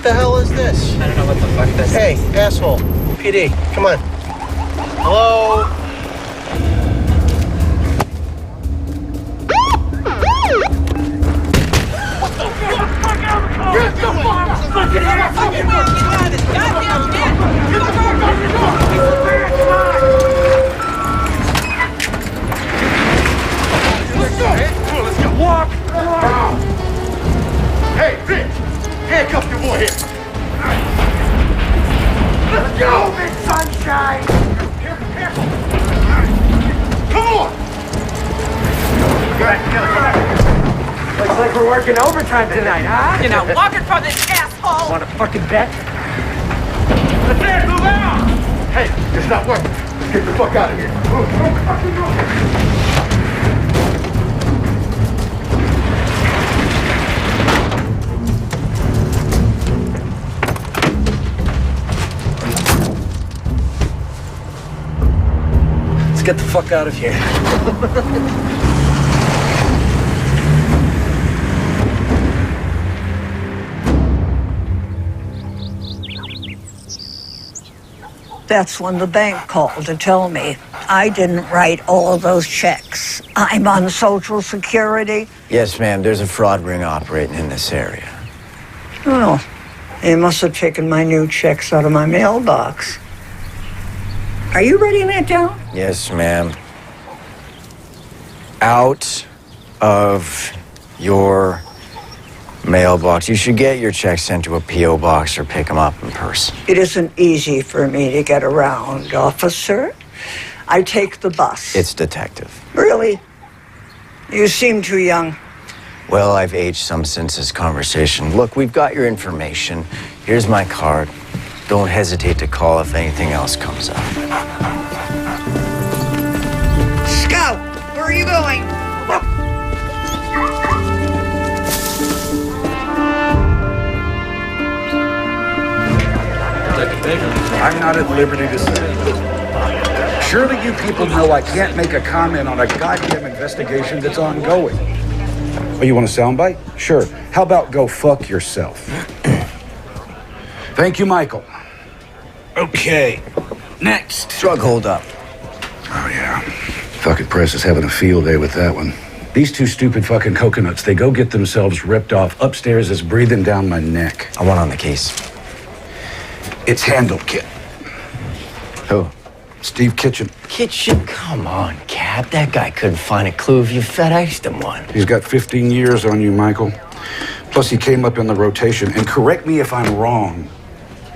What the hell is this? I don't know what the fuck this is. Hey, asshole. PD, come on. Hello? Get the fucking ass out of here! Goddamn man! Get the fuck out of Let's go! Let's go! Walk! Hey, Rich! Handcuff your boy here! Let's go, Big Sunshine! Come on! Looks like we're working overtime tonight, huh? You're not walking from this asshole! Want a fucking bet? Let's dance, move out! Hey, it's not working. Let's get the fuck out of here. Move. Let's get the fuck out of here. That's when the bank called to tell me I didn't write all of those checks. I'm on Social Security. Yes, ma'am. There's a fraud ring operating in this area. Oh, they must have taken my new checks out of my mailbox. Are you writing that down? Yes, ma'am. Out of your mailbox. You should get your checks sent to a P.O. box or pick them up in person. It isn't easy for me to get around, officer. I take the bus. It's detective. Really? You seem too young. Well, I've aged some since this conversation. Look, we've got your information. Here's my card. Don't hesitate to call if anything else comes up. Scout, where are you going? I'm not at liberty to say. Surely you people know I can't make a comment on a goddamn investigation that's ongoing. Oh, you want a soundbite? Sure. How about go fuck yourself? Thank you, Michael. Okay. Next. Drug holdup. Oh, yeah. Fucking press is having a field day with that one. These two stupid fucking coconuts, they go get themselves ripped off. Upstairs is breathing down my neck. I want on the case. It's handled, kid. Who? Steve Kitchen. Kitchen? Come on, Cap. That guy couldn't find a clue if you FedExed him one. He's got 15 years on you, Michael. Plus, he came up in the rotation. And correct me if I'm wrong.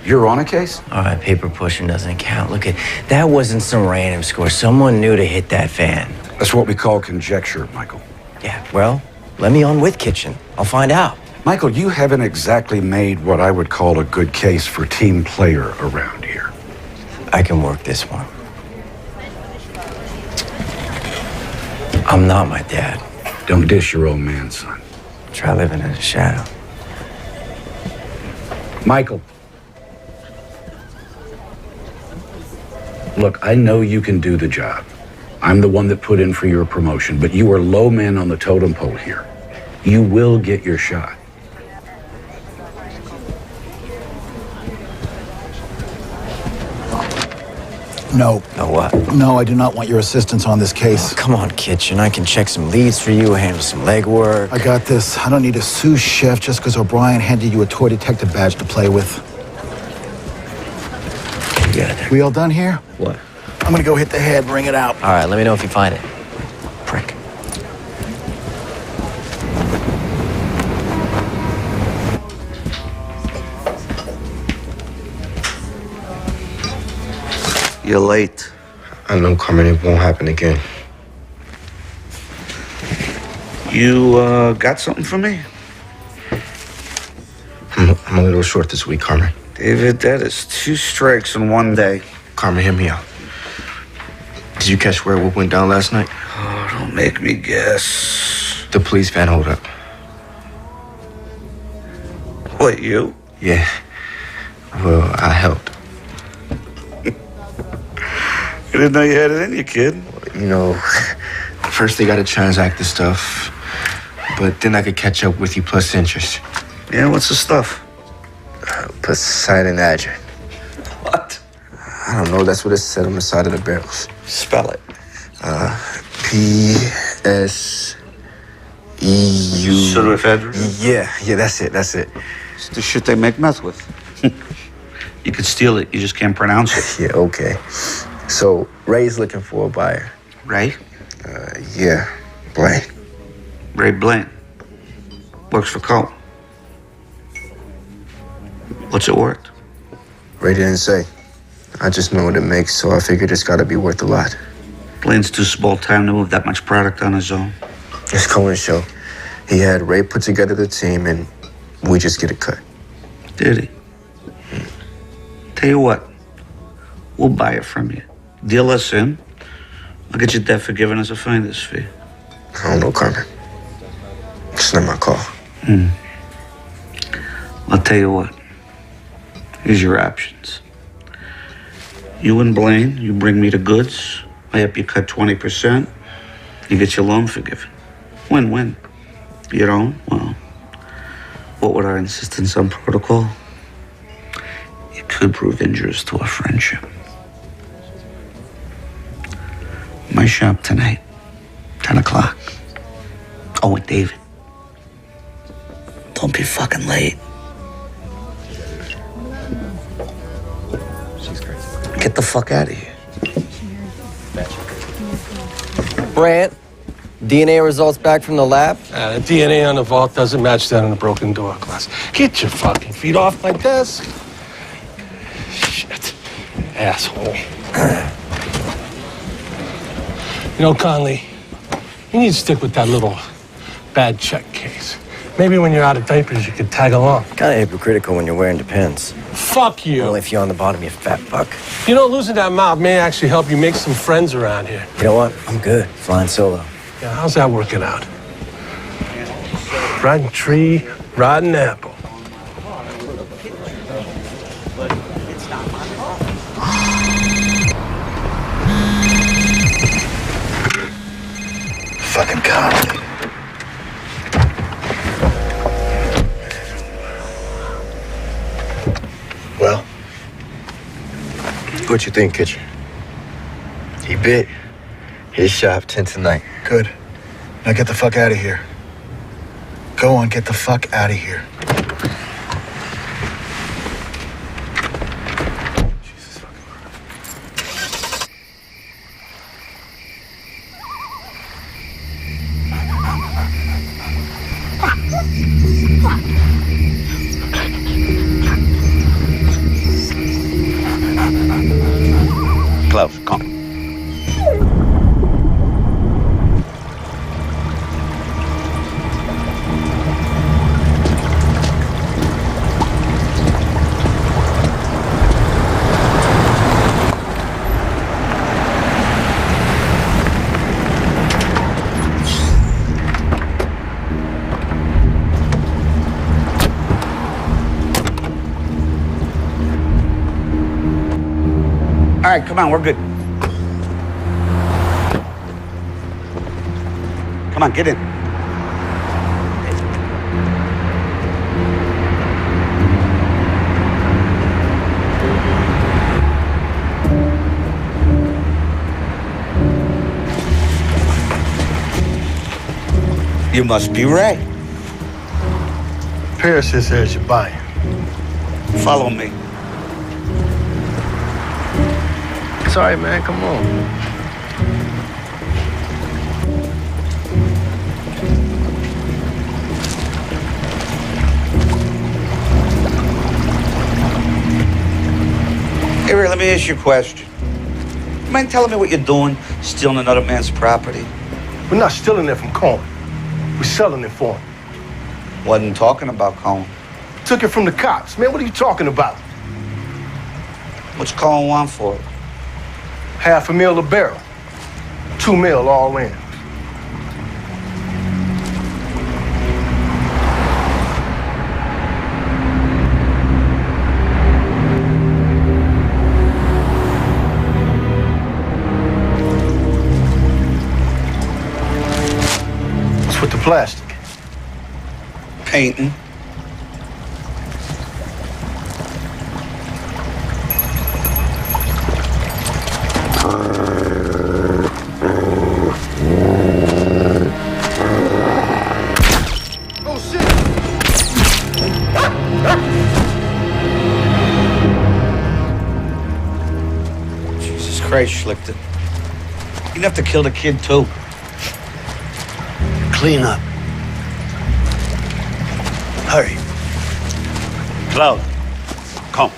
You're on a case? All right, paper pushing doesn't count. Look at that. Wasn't some random score. Someone knew to hit that fan. That's what we call conjecture, Michael. Yeah, well, let me on with Kitchen. I'll find out. Michael, you haven't exactly made what I would call a good case for team player around here. I can work this one. I'm not my dad. Don't dish your old man, son. Try living in the shadow. Michael. Look, I know you can do the job. I'm the one that put in for your promotion, but you are low man on the totem pole here. You will get your shot. No. No what? No, I do not want your assistance on this case. Oh, come on, Kitchen. I can check some leads for you, handle some legwork. I got this. I don't need a sous chef just because O'Brien handed you a toy detective badge to play with. You got it. We all done here? What? I'm gonna go hit the head, bring it out. All right, let me know if you find it. Prick. You're late. I know, Carmen, it won't happen again. You, got something for me? I'm a little short this week, Carmen. David, that is 2 strikes in one day. Carmen, hear me out. Did you catch where what went down last night? Oh, don't make me guess. The police van hold up. What, you? Yeah. Well, I helped. I didn't know you had it in you, kid. You know, first they gotta transact the stuff, but then I could catch up with you plus interest. Yeah, what's the stuff? Poseidon Adrian. What? I don't know. That's what it said on the side of the barrels. Spell it. P-S-E-U. Pseudoephedrine? Yeah, that's it. It's the shit they make meth with. You could steal it, you just can't pronounce it. Yeah, okay. So, Ray's looking for a buyer. Ray? Yeah, Blaine. Ray Blaine. Works for Cole. What's it worth? Ray didn't say. I just know what it makes, so I figured it's gotta be worth a lot. Blaine's too small time to move that much product on his own. It's Cohen's show. He had Ray put together the team, and we just get a cut. Did he? Tell you what, we'll buy it from you. Deal us in. I'll get your debt forgiven as a finder's fee. I don't know, Carmen. It's not my call. I'll tell you what. Here's your options. You and Blaine, you bring me the goods. I help you cut 20%. You get your loan forgiven. Win-win. You don't? Well, what with our insistence on protocol? It could prove injurious to our friendship. My shop tonight, 10 o'clock. Oh, and David, don't be fucking late. Get the fuck out of here. Brant, DNA results back from the lab? The DNA on the vault doesn't match that on the broken door glass. Get your fucking feet off my desk. Shit. Asshole. You know, Conley, you need to stick with that little bad check case. Maybe when you're out of diapers, you could tag along. Kind of hypocritical when you're wearing Depends. Fuck you. Only if you're on the bottom, you fat fuck. You know, losing that mouth may actually help you make some friends around here. You know what? I'm good. Flying solo. Yeah, how's that working out? Rotten tree, rotten apple. Fucking Conley. Well, What you think, Kitchen? He bit. His shop 10 tonight. good. Now get the fuck out of here. Go on, get the fuck out of here. Jesus fucking Christ. Close, come. All right, come on, we're good. Come on, get in. You must be Ray. Paris says there's your buyer. Follow me. It's all right, man. Come on. Hey, Ray, let me ask you a question. You mind telling me what you're doing, stealing another man's property? We're not stealing it from Cohen. We're selling it for him. Wasn't talking about Cohen. Took it from the cops. Man, what are you talking about? What's Cohen want for it? $500,000 a barrel. $2 million all in. What's with the plastic? Painting. Jesus Christ, Schlichter. You'd have to kill the kid, too. Clean up. Hurry. Cloud, come.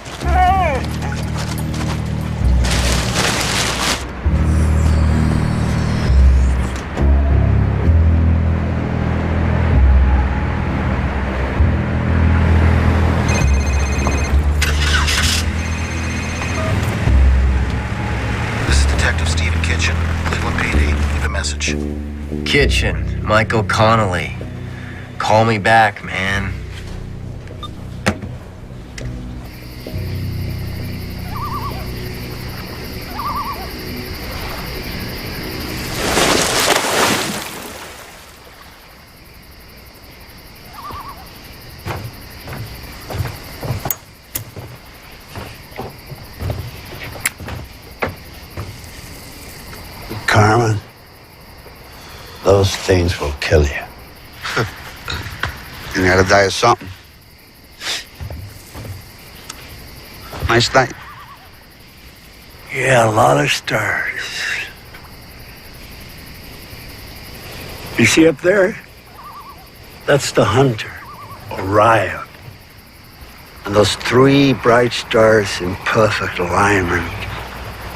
This is Detective Stephen Kitchen, Cleveland PD. Leave a message. Kitchen, Michael Connolly. Call me back, man. Carmen, those things will kill you. You gotta die of something. Nice night. Yeah, a lot of stars. You see up there? That's the hunter, Orion. And those three bright stars in perfect alignment,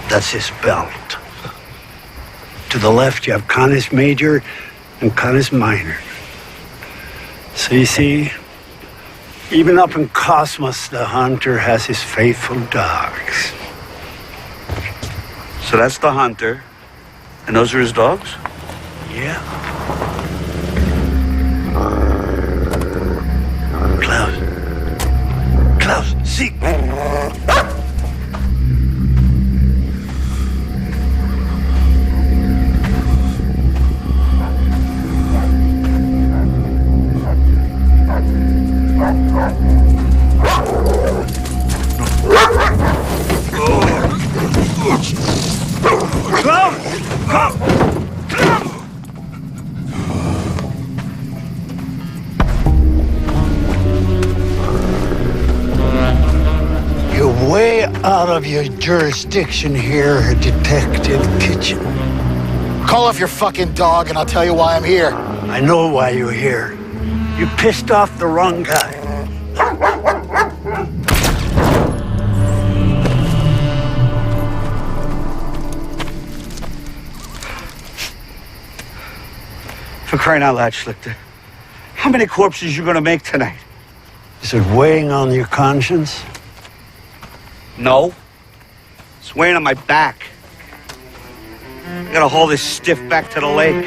that's his belt. To the left, you have Canis Major and Canis Minor. So you see, even up in Cosmos, the hunter has his faithful dogs. So that's the hunter, and those are his dogs? Yeah. Klaus, see. You're way out of your jurisdiction here, Detective Kitchen. Call off your fucking dog and I'll tell you why I'm here. I know why you're here. You pissed off the wrong guy. For crying out loud, Schlichter. How many corpses you gonna make tonight? Is it weighing on your conscience? No. It's weighing on my back. I gotta haul this stiff back to the lake.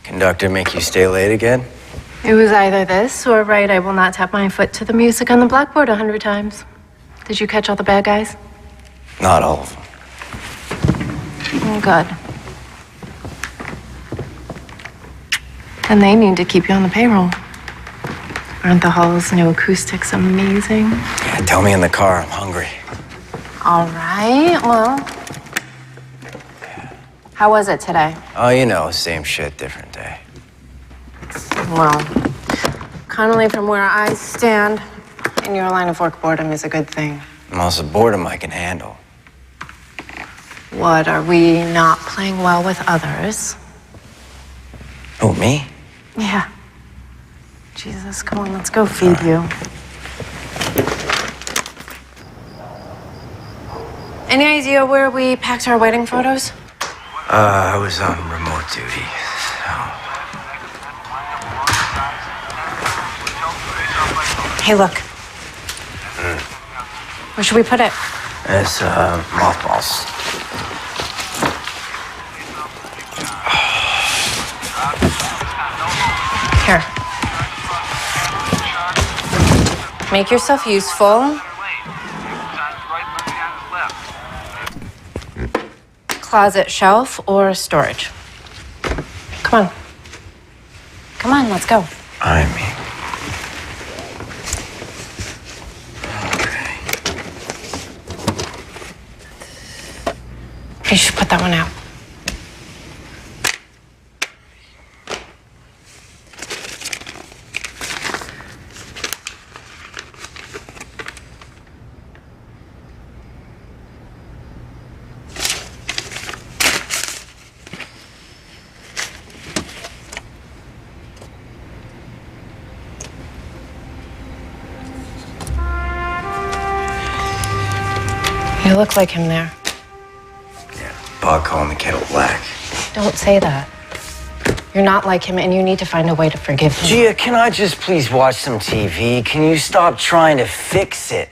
Conductor make you stay late again? It was either this or right, I will not tap my foot to the music on the blackboard 100 times. Did you catch all the bad guys? Not all of them. Oh, good. And they need to keep you on the payroll. Aren't the hall's new acoustics amazing? Yeah, tell me in the car, I'm hungry. All right, well. How was it today? Oh, you know, same shit, different day. Well, Connolly, from where I stand, in your line of work, boredom is a good thing. Also, boredom I can handle. What, are we not playing well with others? Oh, me? Yeah. Jesus, come on, let's go feed you. Any idea where we packed our wedding photos? I was on remote duty, Hey, look. Where should we put it? It's, mothballs. Here. Make yourself useful. Closet, shelf, or storage? Come on. Come on, let's go. I mean. You should put that one out. You look like him there. Bog calling the kettle black. Don't say that. You're not like him, and you need to find a way to forgive him. Gia, can I just please watch some TV? Can you stop trying to fix it?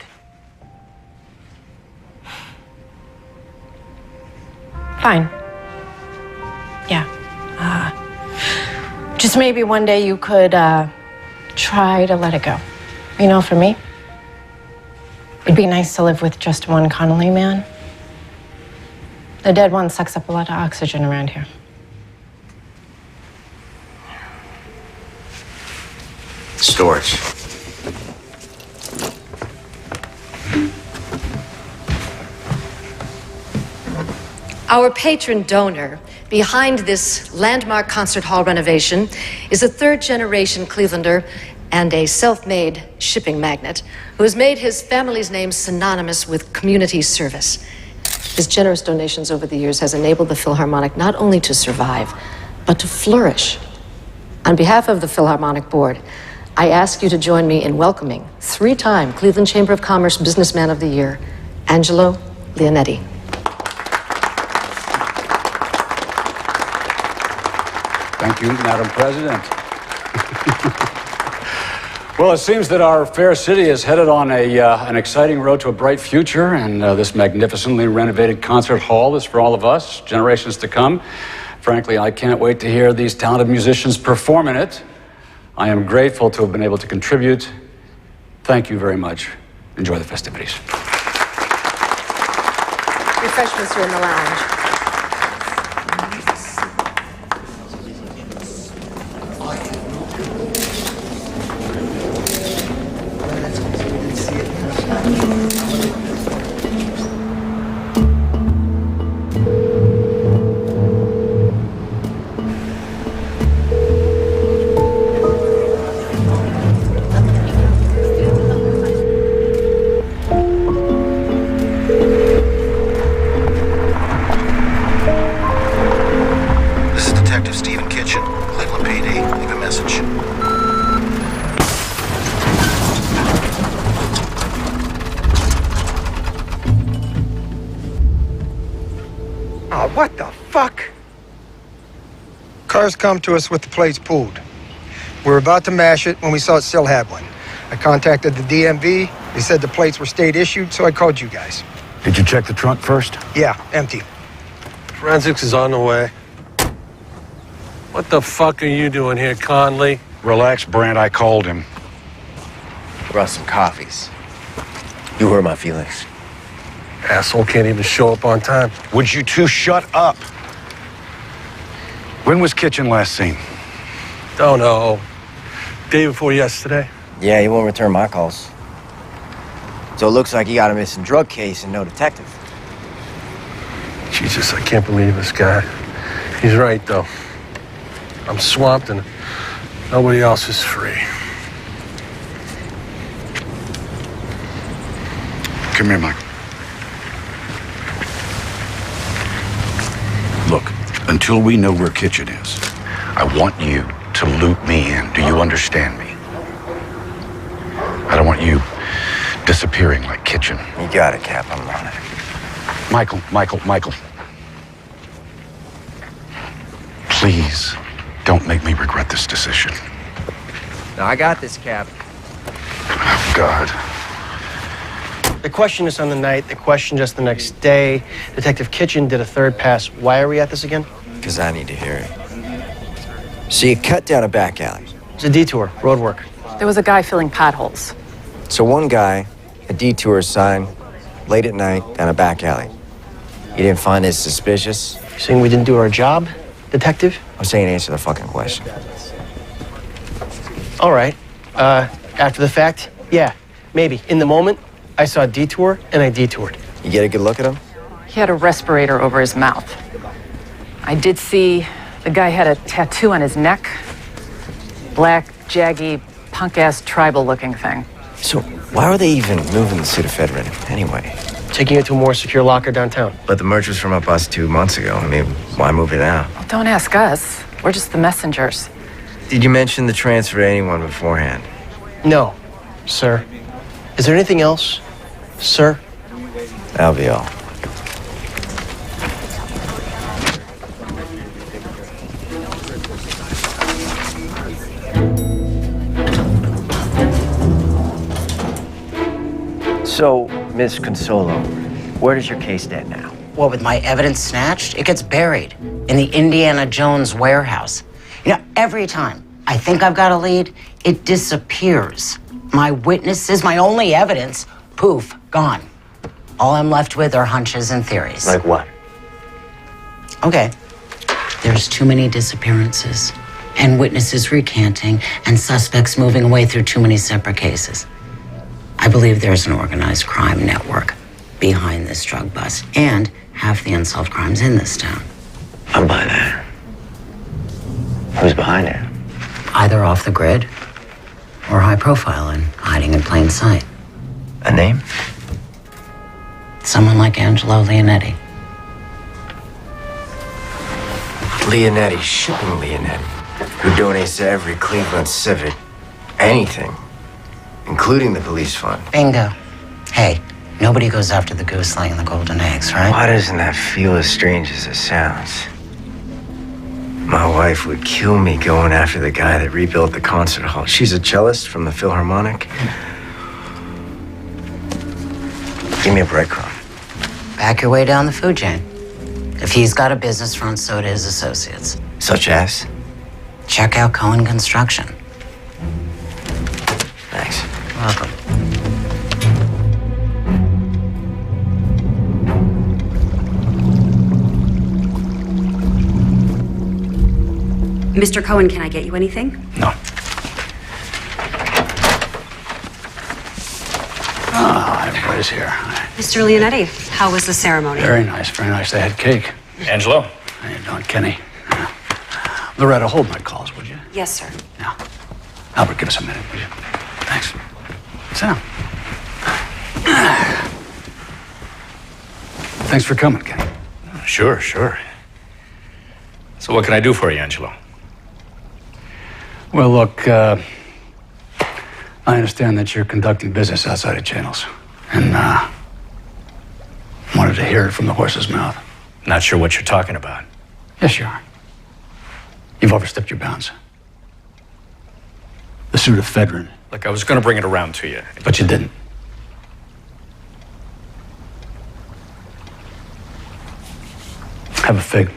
Fine. Yeah. Just maybe one day you could try to let it go. You know, for me, it'd be nice to live with just one Connolly man. The dead one sucks up a lot of oxygen around here. Storage. Our patron donor behind this landmark concert hall renovation is a third-generation Clevelander and a self-made shipping magnate who has made his family's name synonymous with community service. His generous donations over the years has enabled the Philharmonic not only to survive, but to flourish. On behalf of the Philharmonic Board, I ask you to join me in welcoming three-time Cleveland Chamber of Commerce Businessman of the Year, Angelo Leonetti. Thank you, Madam President. Well, it seems that our fair city is headed on an exciting road to a bright future, and this magnificently renovated concert hall is for all of us, generations to come. Frankly, I can't wait to hear these talented musicians perform in it. I am grateful to have been able to contribute. Thank you very much. Enjoy the festivities. Refreshments are in the lounge. What the fuck? Cars come to us with the plates pulled. We were about to mash it when we saw it still had one. I contacted the DMV. They said the plates were state issued, so I called you guys. Did you check the trunk first? Yeah, empty. Forensics is on the way. What the fuck are you doing here, Conley? Relax, Brant. I called him. Brought some coffees. You hurt my feelings. Asshole can't even show up on time. Would you two shut up? When was Kitchen last seen? Don't know. Day before yesterday. Yeah, he won't return my calls. So it looks like he got a missing drug case and no detective. Jesus, I can't believe this guy. He's right, though. I'm swamped and nobody else is free. Come here, Michael. Look, until we know where Kitchen is, I want you to loop me in. Do you understand me? I don't want you disappearing like Kitchen. You got it, Cap. I'm on it. Michael. Please, don't make me regret this decision. No, I got this, Cap. Oh, God. They questioned us on the night. They questioned us the next day. Detective Kitchen did a third pass. Why are we at this again? Because I need to hear it. So you cut down a back alley. It's a detour, road work. There was a guy filling potholes. So one guy, a detour sign, late at night, down a back alley. You didn't find this suspicious? You saying we didn't do our job, detective? I'm saying answer the fucking question. All right. After the fact, yeah, maybe. In the moment, I saw a detour and I detoured. You get a good look at him? He had a respirator over his mouth. I did see the guy had a tattoo on his neck. Black, jaggy, punk-ass tribal-looking thing. So why were they even moving the pseudoephedrine anyway? Taking it to a more secure locker downtown. But the merch was from up us 2 months ago. I mean, why move it now? Well, don't ask us. We're just the messengers. Did you mention the transfer to anyone beforehand? No, sir. Is there anything else, sir? That'll be all. So, Miss Consolo, where does your case stand now? What, with my evidence snatched? It gets buried in the Indiana Jones warehouse. You know, every time I think I've got a lead, it disappears. My witnesses, my only evidence, poof, gone. All I'm left with are hunches and theories. Like what? Okay. There's too many disappearances, and witnesses recanting, and suspects moving away through too many separate cases. I believe there's an organized crime network behind this drug bust, and half the unsolved crimes in this town. I'm by that. Who's behind it? Either off the grid or high profile and hiding in plain sight. A name? Someone like Angelo Leonetti. Leonetti, shipping Leonetti, who donates to every Cleveland Civic anything, including the police fund. Bingo. Hey, nobody goes after the goose laying the golden eggs, right? Why doesn't that feel as strange as it sounds? My wife would kill me going after the guy that rebuilt the concert hall. She's a cellist from the Philharmonic. Give me a breadcrumb. Back your way down the food chain. If he's got a business front, so do his associates. Such as? Check out Cohen Construction. Thanks. Welcome. Mr. Cohen, can I get you anything? No. Ah, everybody's here. Mr. Leonetti, how was the ceremony? Very nice, very nice. They had cake. Angelo? How you doing, Kenny? Loretta, hold my calls, would you? Yes, sir. Albert, give us a minute, would you? Thanks. Sit down. Thanks for coming, Kenny. Sure, sure. So what can I do for you, Angelo? Well, look, I understand that you're conducting business outside of channels, and wanted to hear it from the horse's mouth. Not sure what you're talking about. Yes, you are. You've overstepped your bounds. The pseudoephedrine. Look, I was going to bring it around to you. But you didn't. Have a fig.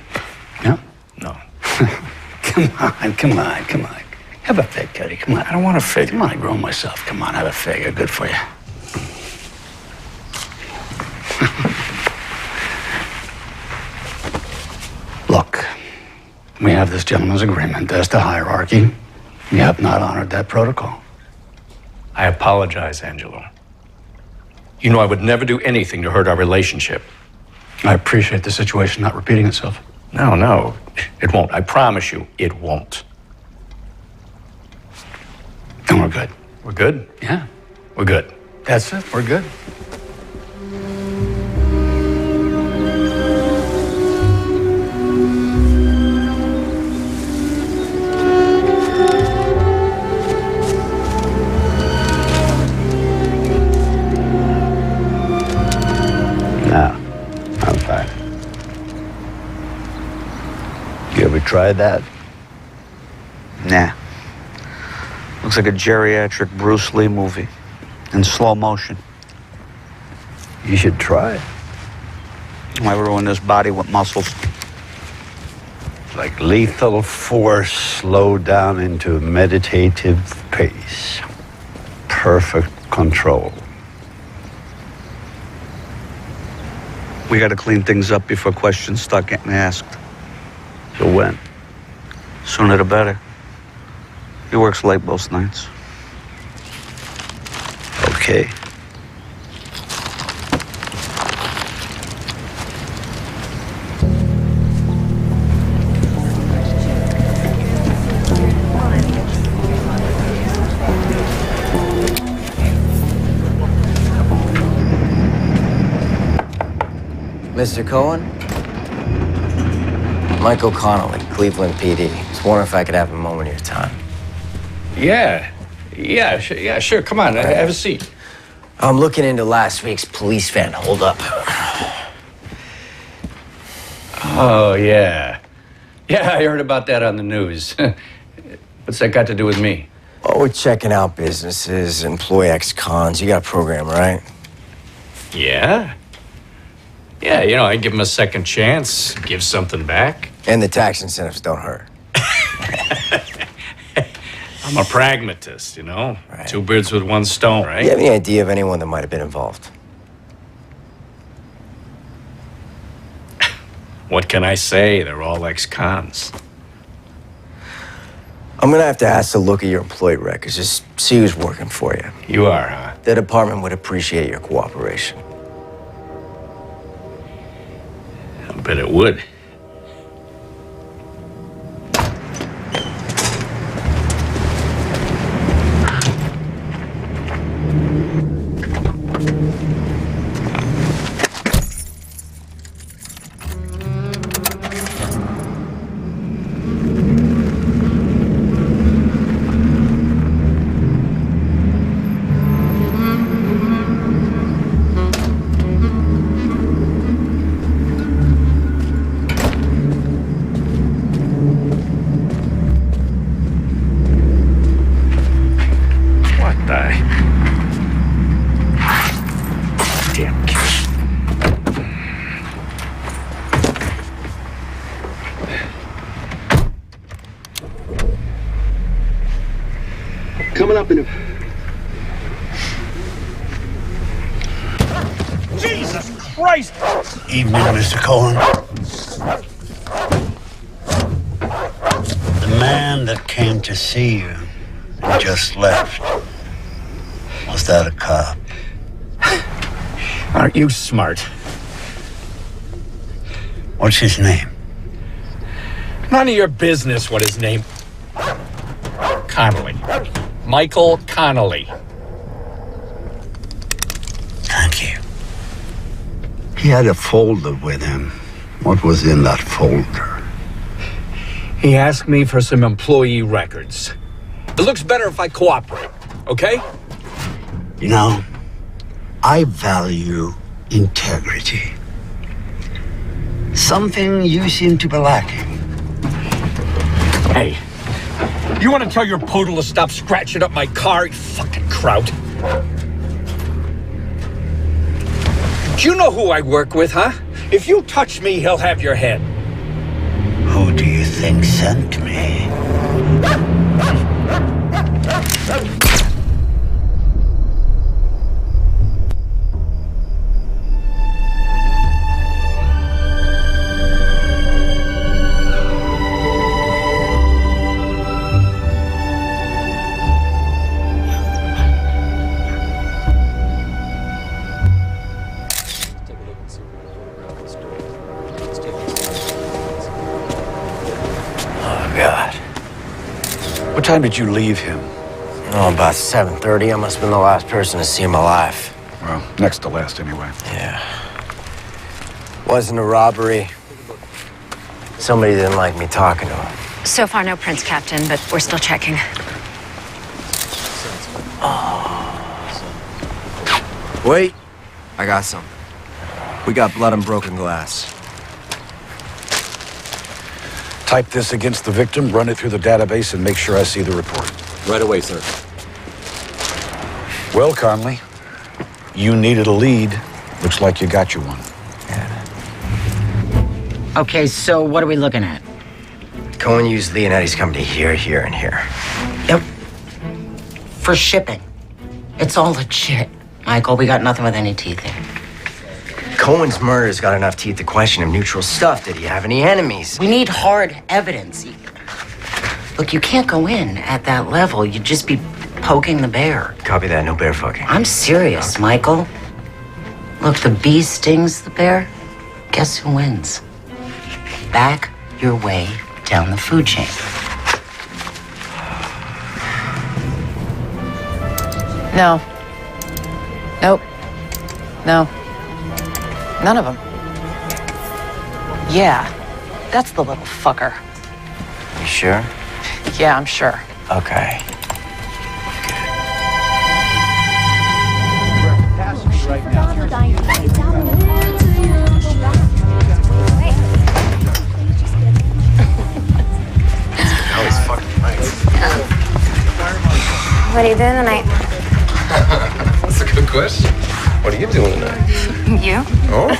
Yeah? No. Come on. Have a fig, Teddy. Come on. I don't want a fig. Come on, I grow 'em myself. Come on, have a fig. They're good for you. Look, we have this gentleman's agreement as to hierarchy. You have not honored that protocol. I apologize, Angelo. You know I would never do anything to hurt our relationship. I appreciate the situation not repeating itself. No, it won't. I promise you, it won't. And we're good. We're good? Yeah. We're good. That's it. We're good. No, I'm fine. You ever tried that? Nah. Looks like a geriatric Bruce Lee movie in slow motion. You should try it. Why ruin this body with muscles? like lethal force slowed down into meditative pace. Perfect control. We got to clean things up before questions start getting asked. So when? Sooner the better. He works late most nights. Okay. Mr. Cohen? Michael Connolly, Cleveland PD. Just wondering if I could have a moment of your time. Yeah, sure. Come on, have a seat. I'm looking into last week's police van holdup. Oh, yeah. Yeah, I heard about that on the news. What's that got to do with me? Oh, we're checking out businesses, employ ex-cons. You got a program, right? Yeah? Yeah, I give them a second chance, give something back. And the tax incentives don't hurt. I'm a pragmatist, Right. 2 birds with 1 stone, right? You have any idea of anyone that might have been involved? What can I say? They're all ex-cons. I'm gonna have to ask to look at your employee records, just see who's working for you. You are, huh? The department would appreciate your cooperation. I bet it would. Coming up in a... Jesus Christ! Evening, Mr. Cohen. The man that came to see you and just left, was that a cop? Aren't you smart? What's his name? None of your business what his name... Connolly. Michael Connolly. Thank you. He had a folder with him. What was in that folder? He asked me for some employee records. It looks better if I cooperate, okay? You know, I value integrity. Something you seem to be lacking. Hey, you want to tell your poodle to stop scratching up my car, you fucking kraut? Do you know who I work with, huh? If you touch me, he'll have your head. Who do you think sent me? What time did you leave him? Oh, about 7:30. I must have been the last person to see him alive. Well, next to last anyway. Yeah. Wasn't a robbery. Somebody didn't like me talking to him. So far, no prints, Captain, but we're still checking. Wait. I got something. We got blood and broken glass. Type this against the victim, run it through the database, and make sure I see the report. Right away, sir. Well, Conley, you needed a lead. Looks like you got you one. Okay, so what are we looking at? Cohen used Leonetti's company here, here, and here. Yep. For shipping. It's all legit. Michael, we got nothing with any teeth here. Cohen's murder's got enough teeth to question him. Neutral stuff. Did he have any enemies? We need hard evidence. Look, you can't go in at that level. You'd just be poking the bear. Copy that. No bear fucking. I'm serious, Michael. Look, the bee stings the bear. Guess who wins? Back your way down the food chain. No. Nope. No. None of them. Yeah, that's the little fucker. You sure? Yeah, I'm sure. Okay. What are you doing tonight? That's a good question. What are you doing tonight? You? Oh.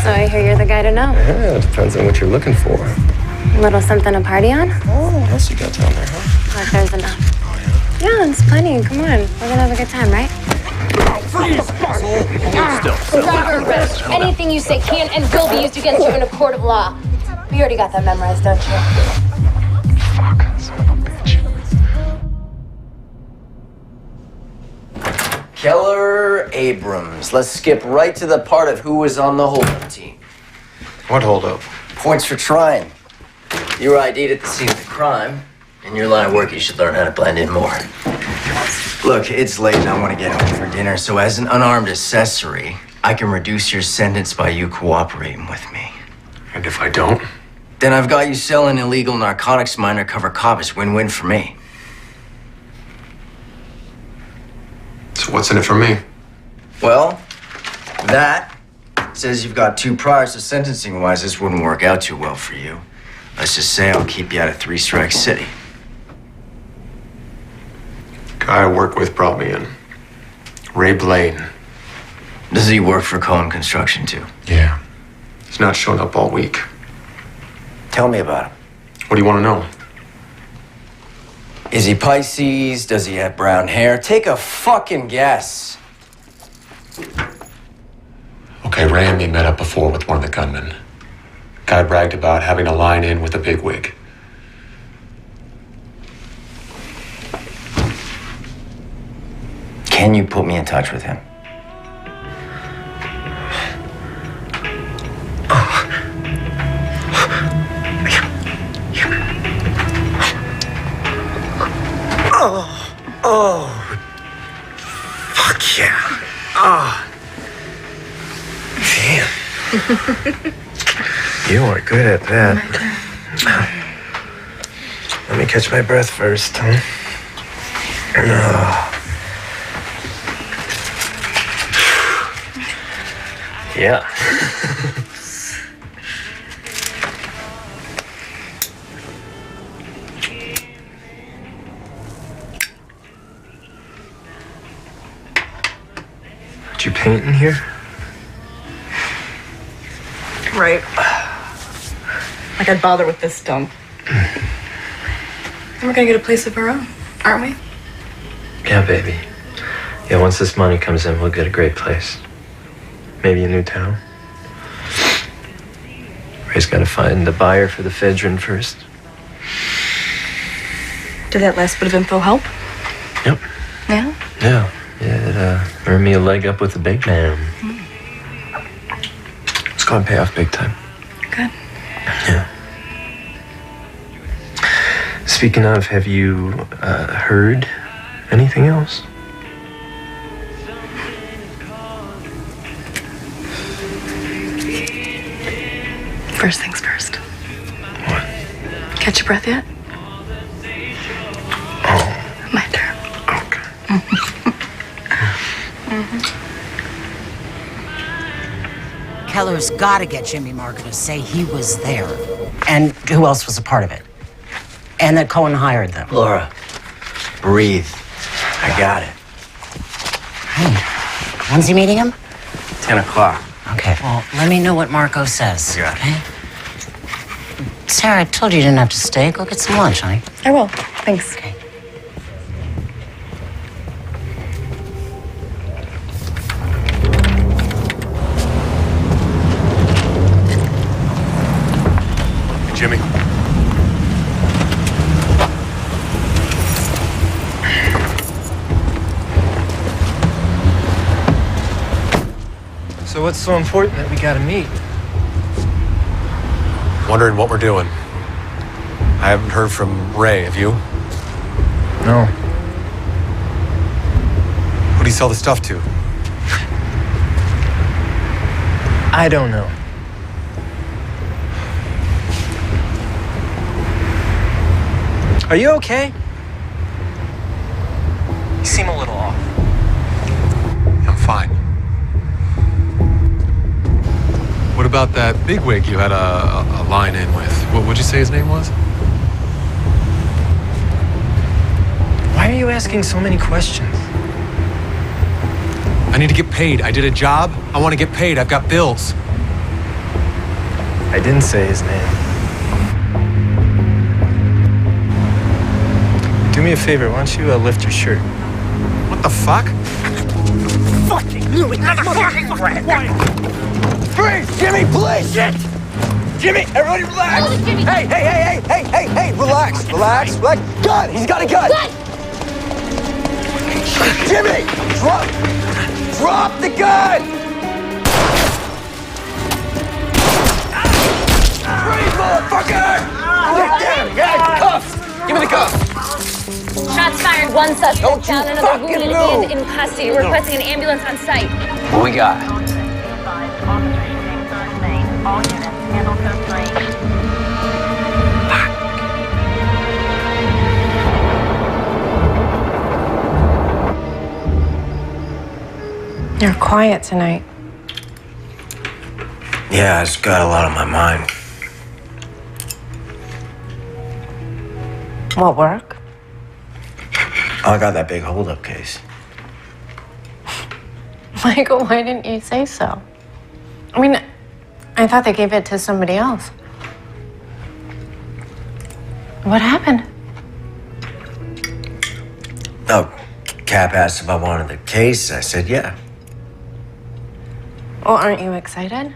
So I hear you're the guy to know. Yeah, it depends on what you're looking for. A little something to party on? Oh, what else you got down there, huh? If there's enough. Yeah, it's plenty. Come on. We're gonna have a good time, right? Freeze! Still. Driver arrest. Anything you say can and will be used against you in a court of law. You already got that memorized, don't you? Fuck, son of a bitch. Keller Abrams. Let's skip right to the part of who was on the holdup team. What holdup? Points for trying. You were ID'd at the scene of the crime. In your line of work, you should learn how to blend in more. Look, it's late and I want to get home for dinner, so as an unarmed accessory, I can reduce your sentence by you cooperating with me. And if I don't? Then I've got you selling illegal narcotics to my undercover cop. It's win-win for me. So what's in it for me? Well, that says you've got 2 priors, so sentencing-wise, this wouldn't work out too well for you. Let's just say I'll keep you out of 3 Strike City. Guy I work with brought me in. Ray Blaine. Does he work for Cohen Construction, too? Yeah. He's not shown up all week. Tell me about him. What do you want to know? Is he Pisces? Does he have brown hair? Take a fucking guess. Okay, Ray and me met up before with one of the gunmen. Guy bragged about having a line in with a bigwig. Can you put me in touch with him? Oh, fuck yeah. Oh. Damn. You are good at that. Let me catch my breath first, huh? Yeah. Did you paint in here? Right. Like I'd bother with this dump. And we're gonna get a place of our own, aren't we? Yeah, baby. Yeah, once this money comes in, we'll get a great place. Maybe a new town. Ray's gotta find a buyer for the Fedrin first. Did that last bit of info help? Yep. Yeah? Yeah. Yeah, it earned me a leg up with the big man. It's gonna pay off big time. Good. Yeah. Speaking of, have you heard anything else? First things first. What? Catch your breath yet? Oh. My turn. Okay. Keller's got to get Jimmy Marker to say he was there. And who else was a part of it? And that Cohen hired them. Laura, breathe. I got it. Hey, when's he meeting him? 10 o'clock. Okay, well, let me know what Marco says, You got it. okay? Sarah, I told you you didn't have to stay. Go get some lunch, honey. I will. Thanks. Okay. Jimmy. So what's so important that we gotta meet? Wondering what we're doing. I haven't heard from Ray, have you? No. Who do you sell the stuff to? I don't know. Are you okay? You seem a little off. I'm fine. What about that bigwig you had a line in with? What would you say his name was? Why are you asking so many questions? I need to get paid. I did a job. I want to get paid. I've got bills. I didn't say his name. Do me a favor, why don't you lift your shirt? What the fuck? Fucking knew it! Motherfucking rat! Freeze! Jimmy, please! Shit! Jimmy, everybody relax! Oh, Jimmy. Hey, relax! Gun! He's got a gun! Jimmy! Drop the gun! Freeze, motherfucker! Damn, yeah, cuffs! Give me the cuffs! Shots fired. One suspect Don't down, you another fucking wounded move. and in custody. Requesting an ambulance on site. What we got? You're quiet tonight. Yeah, I just got a lot on my mind. What, work? I got that big holdup case. Michael, why didn't you say so? I mean, I thought they gave it to somebody else. What happened? Oh, Cap asked if I wanted the case. I said yeah. Well, aren't you excited?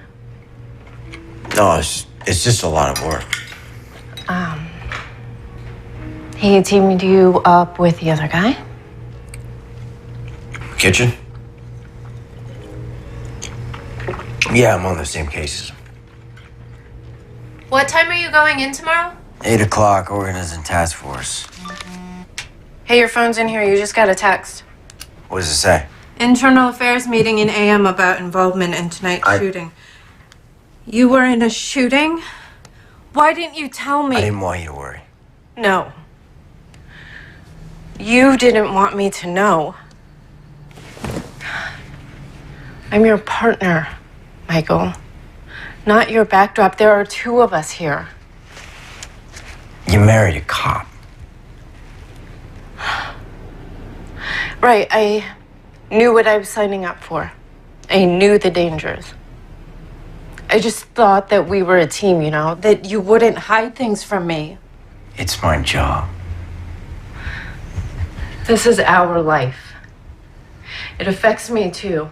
No, it's just a lot of work. He teamed you up with the other guy? Kitchen? Yeah, I'm on the same cases. What time are you going in tomorrow? 8 o'clock, organizing task force. Hey, your phone's in here. You just got a text. What does it say? Internal affairs meeting in AM about involvement in tonight's shooting. You were in a shooting? Why didn't you tell me? I didn't want you to worry. No. You didn't want me to know. I'm your partner, Michael. Not your backdrop. There are two of us here. You married a cop. Right, I knew what I was signing up for. I knew the dangers. I just thought that we were a team, you know, that you wouldn't hide things from me. It's my job. This is our life. It affects me too.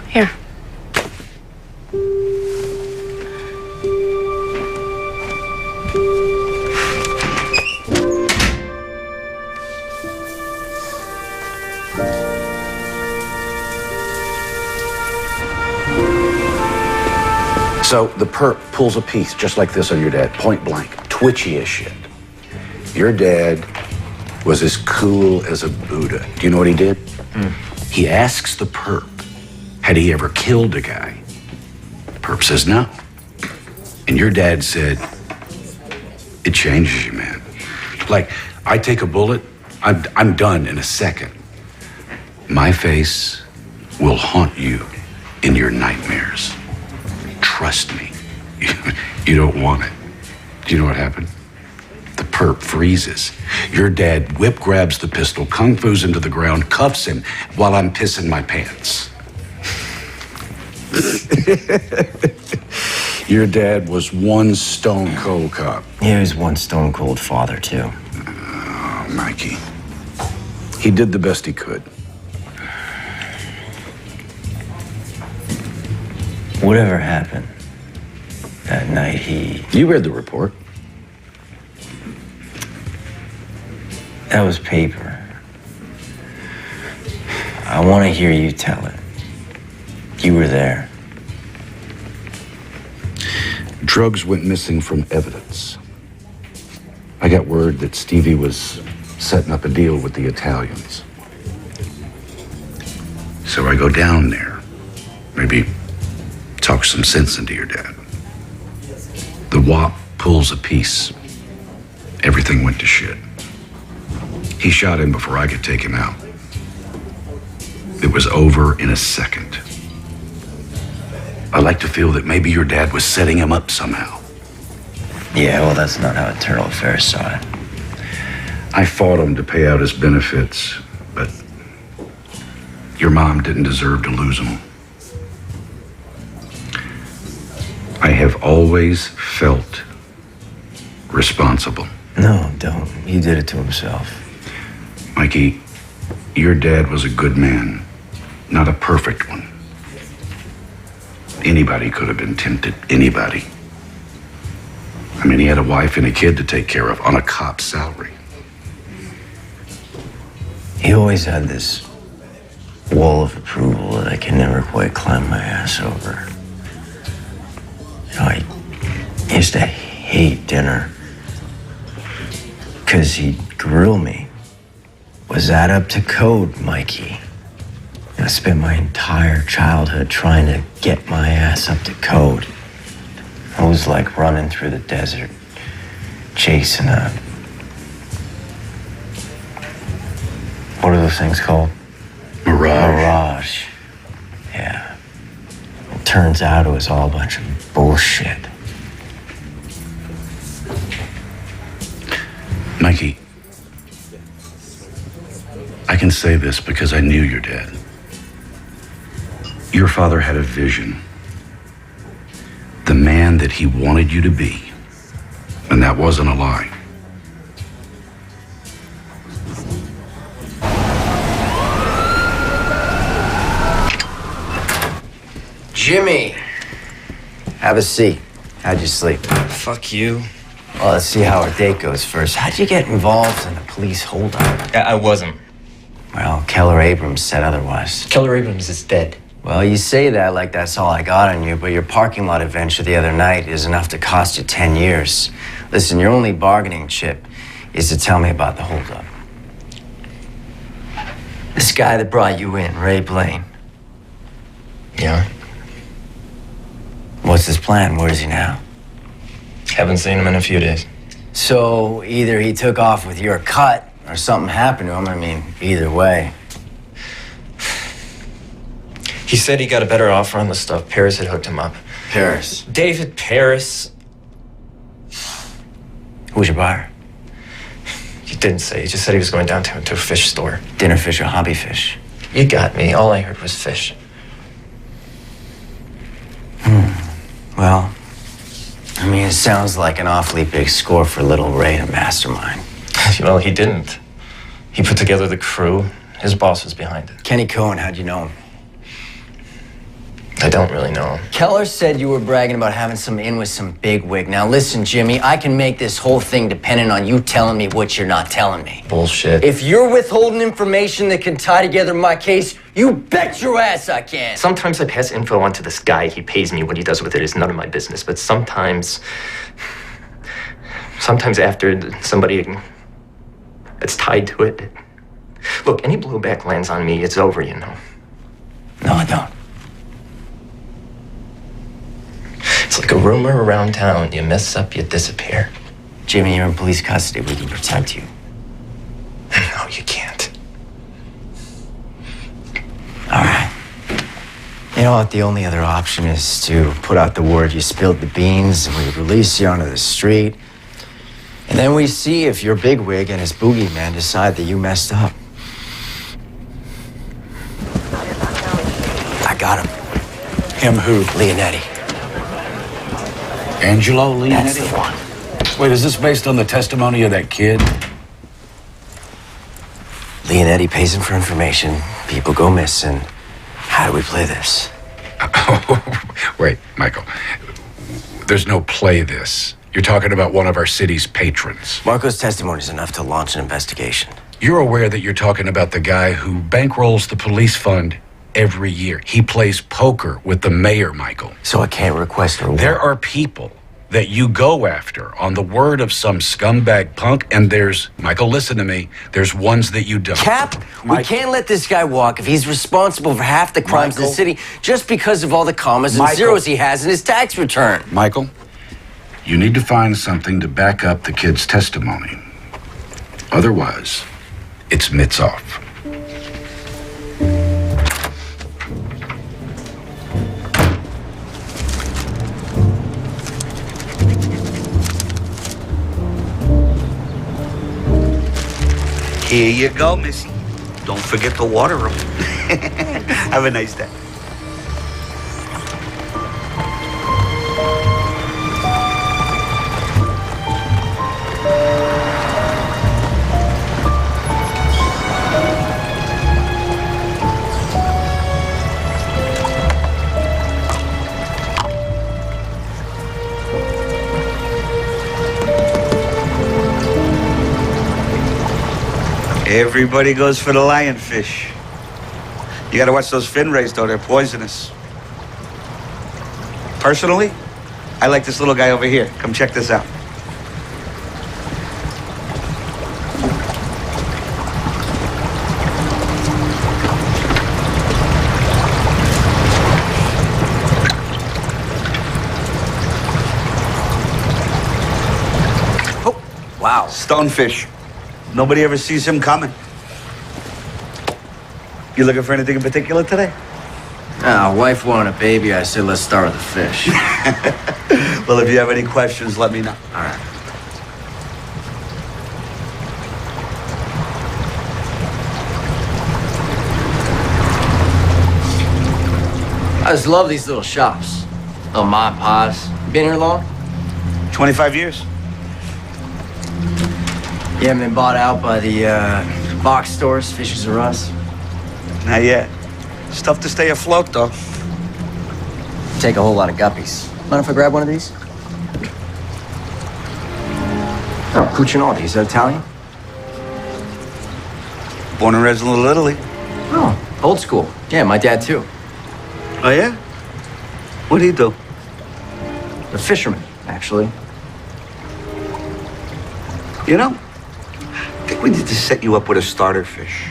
Here. So the perp pulls a piece just like this on your dad, point blank, twitchy as shit. Your dad was as cool as a Buddha. Do you know what he did? He asks the perp, had he ever killed a guy? The perp says no. And your dad said, it changes you, man. Like, I take a bullet, I'm done in a second. My face will haunt you in your nightmares. Trust me, you don't want it. Do you know what happened? The perp freezes. Your dad whip grabs the pistol, kung fu's into the ground, cuffs him while I'm pissing my pants. Your dad was one stone cold cop. He was one stone cold father, too. Oh, Mikey. He did the best he could. Whatever happened that night, You read the report. That was paper. I want to hear you tell it. You were there. Drugs went missing from evidence. I got word that Stevie was setting up a deal with the Italians. So I go down there. Maybe talk some sense into your dad. The WAP pulls a piece. Everything went to shit. He shot him before I could take him out. It was over in a second. I like to feel that maybe your dad was setting him up somehow. Yeah, well, that's not how Internal Affairs saw it. I fought him to pay out his benefits, but your mom didn't deserve to lose him. I have always felt responsible. No, don't. He did it to himself. Mikey, your dad was a good man, not a perfect one. Anybody could have been tempted, anybody. I mean, he had a wife and a kid to take care of on a cop's salary. He always had this wall of approval that I can never quite climb my ass over. You know, I used to hate dinner because he'd grill me. Was that up to code, Mikey? I spent my entire childhood trying to get my ass up to code. I was like running through the desert, chasing a... What are those things called? Mirage. Yeah. It turns out it was all a bunch of bullshit. Mikey, I can say this because I knew your dad. Your father had a vision. The man that he wanted you to be. And that wasn't a lie. Jimmy! Have a seat. How'd you sleep? Fuck you. Well, let's see how our date goes first. How'd you get involved in a police holdup? I wasn't. Well, Keller Abrams said otherwise. Keller Abrams is dead. Well, you say that like that's all I got on you, but your parking lot adventure the other night is enough to cost you 10 years. Listen, your only bargaining chip is to tell me about the holdup. This guy that brought you in, Ray Blaine. Yeah? What's his plan? Where is he now? Haven't seen him in a few days. So either he took off with your cut or something happened to him. I mean, either way. He said he got a better offer on the stuff. Paris had hooked him up. Paris? David Paris. Who's your buyer? He didn't say. He just said he was going downtown to a fish store. Dinner fish or hobby fish? You got me. All I heard was fish. Well, I mean, it sounds like an awfully big score for little Ray to mastermind. Well, he didn't. He put together the crew. His boss was behind it. Kenny Cohen, how'd you know him? I don't really know him. Keller said you were bragging about having some in with some bigwig. Now listen, Jimmy, I can make this whole thing dependent on you telling me what you're not telling me. Bullshit. If you're withholding information that can tie together my case, you bet your ass I can. Sometimes I pass info on to this guy. He pays me. What he does with it is none of my business. But sometimes after somebody that's tied to it. Look, any blowback lands on me, it's over, you know. No, I don't. It's like a rumor around town. You mess up, you disappear. Jimmy, you're in police custody. We can protect you. No, you can't. All right. You know what? The only other option is to put out the word you spilled the beans and we release you onto the street. And then we see if your bigwig and his boogeyman decide that you messed up. I got him. Him who? Leonetti. Angelo Leonetti? That's the one. Wait, is this based on the testimony of that kid? Leonetti pays him for information. People go missing. How do we play this? Wait, Michael. There's no play this. You're talking about one of our city's patrons. Marco's testimony is enough to launch an investigation. You're aware that you're talking about the guy who bankrolls the police fund every year. He plays poker with the mayor, Michael. So I can't request a reward? There are people that you go after on the word of some scumbag punk, and there's, Michael, listen to me, there's ones that you don't. Cap, we can't let this guy walk if he's responsible for half the crimes in the city just because of all the commas and zeros he has in his tax return. Michael, you need to find something to back up the kid's testimony. Otherwise, it's mitts off. Here you go, Missy. Don't forget to water them. Have a nice day. Everybody goes for the lionfish. You gotta watch those fin rays, though. They're poisonous. Personally, I like this little guy over here. Come check this out. Oh, wow. Stonefish. Nobody ever sees him coming. You looking for anything in particular today? Wife wanted a baby. I said, let's start with the fish. Well, if you have any questions, let me know. All right. I just love these little shops. Little mom and pops. Been here long? 25 years. You haven't been bought out by the box stores, Fishes R Us? Not yet. It's tough to stay afloat, though. Take a whole lot of guppies. Mind if I grab one of these? Oh, Cucinotti. Is that Italian? Born and raised in Little Italy. Oh, old school. Yeah, my dad, too. Oh, yeah? What do you do? A fisherman, actually. You know, I think we need to set you up with a starter fish.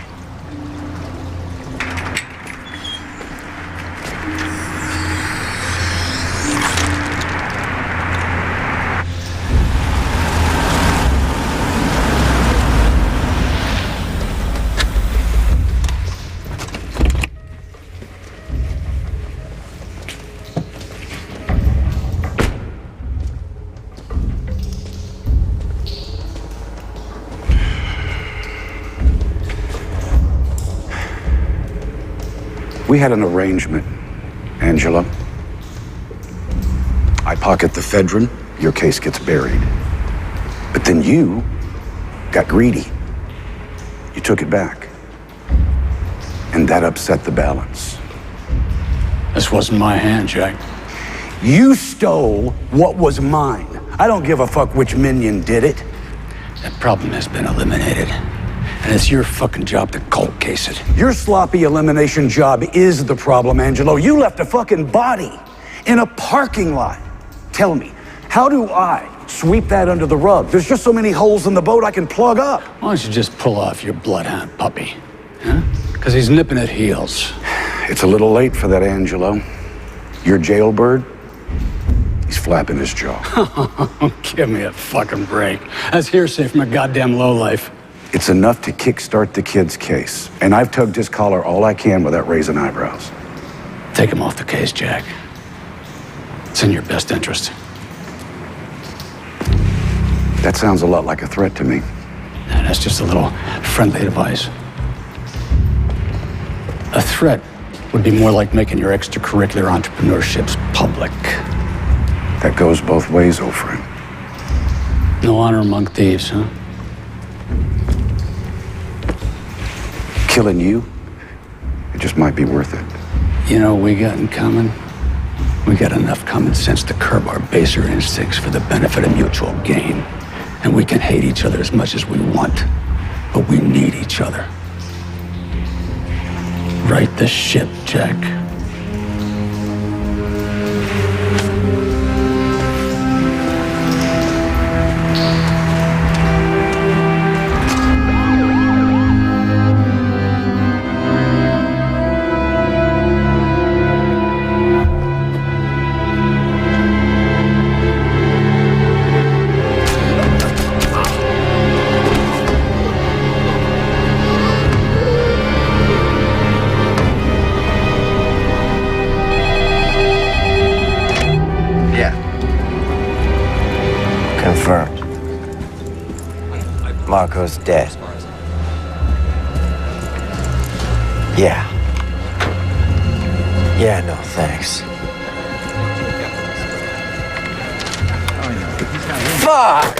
We had an arrangement, Angela. I pocket the ephedrine, your case gets buried. But then you got greedy. You took it back. And that upset the balance. This wasn't my hand, Jack. You stole what was mine. I don't give a fuck which minion did it. That problem has been eliminated. And it's your fucking job to cold case it. Your sloppy elimination job is the problem, Angelo. You left a fucking body in a parking lot. Tell me, how do I sweep that under the rug? There's just so many holes in the boat I can plug up. Why don't you just pull off your bloodhound puppy? Huh? Because he's nipping at heels. It's a little late for that, Angelo. Your jailbird, he's flapping his jaw. Give me a fucking break. That's hearsay from a goddamn lowlife. It's enough to kickstart the kid's case. And I've tugged his collar all I can without raising eyebrows. Take him off the case, Jack. It's in your best interest. That sounds a lot like a threat to me. And that's just a little friendly advice. A threat would be more like making your extracurricular entrepreneurships public. That goes both ways, old friend. No honor among thieves, huh? Killing you, it just might be worth it. You know what we got in common? We got enough common sense to curb our baser instincts for the benefit of mutual gain. And we can hate each other as much as we want, but we need each other. Right the ship, Jack. Confirmed. Marco's dead. Yeah. Yeah, no thanks. Fuck!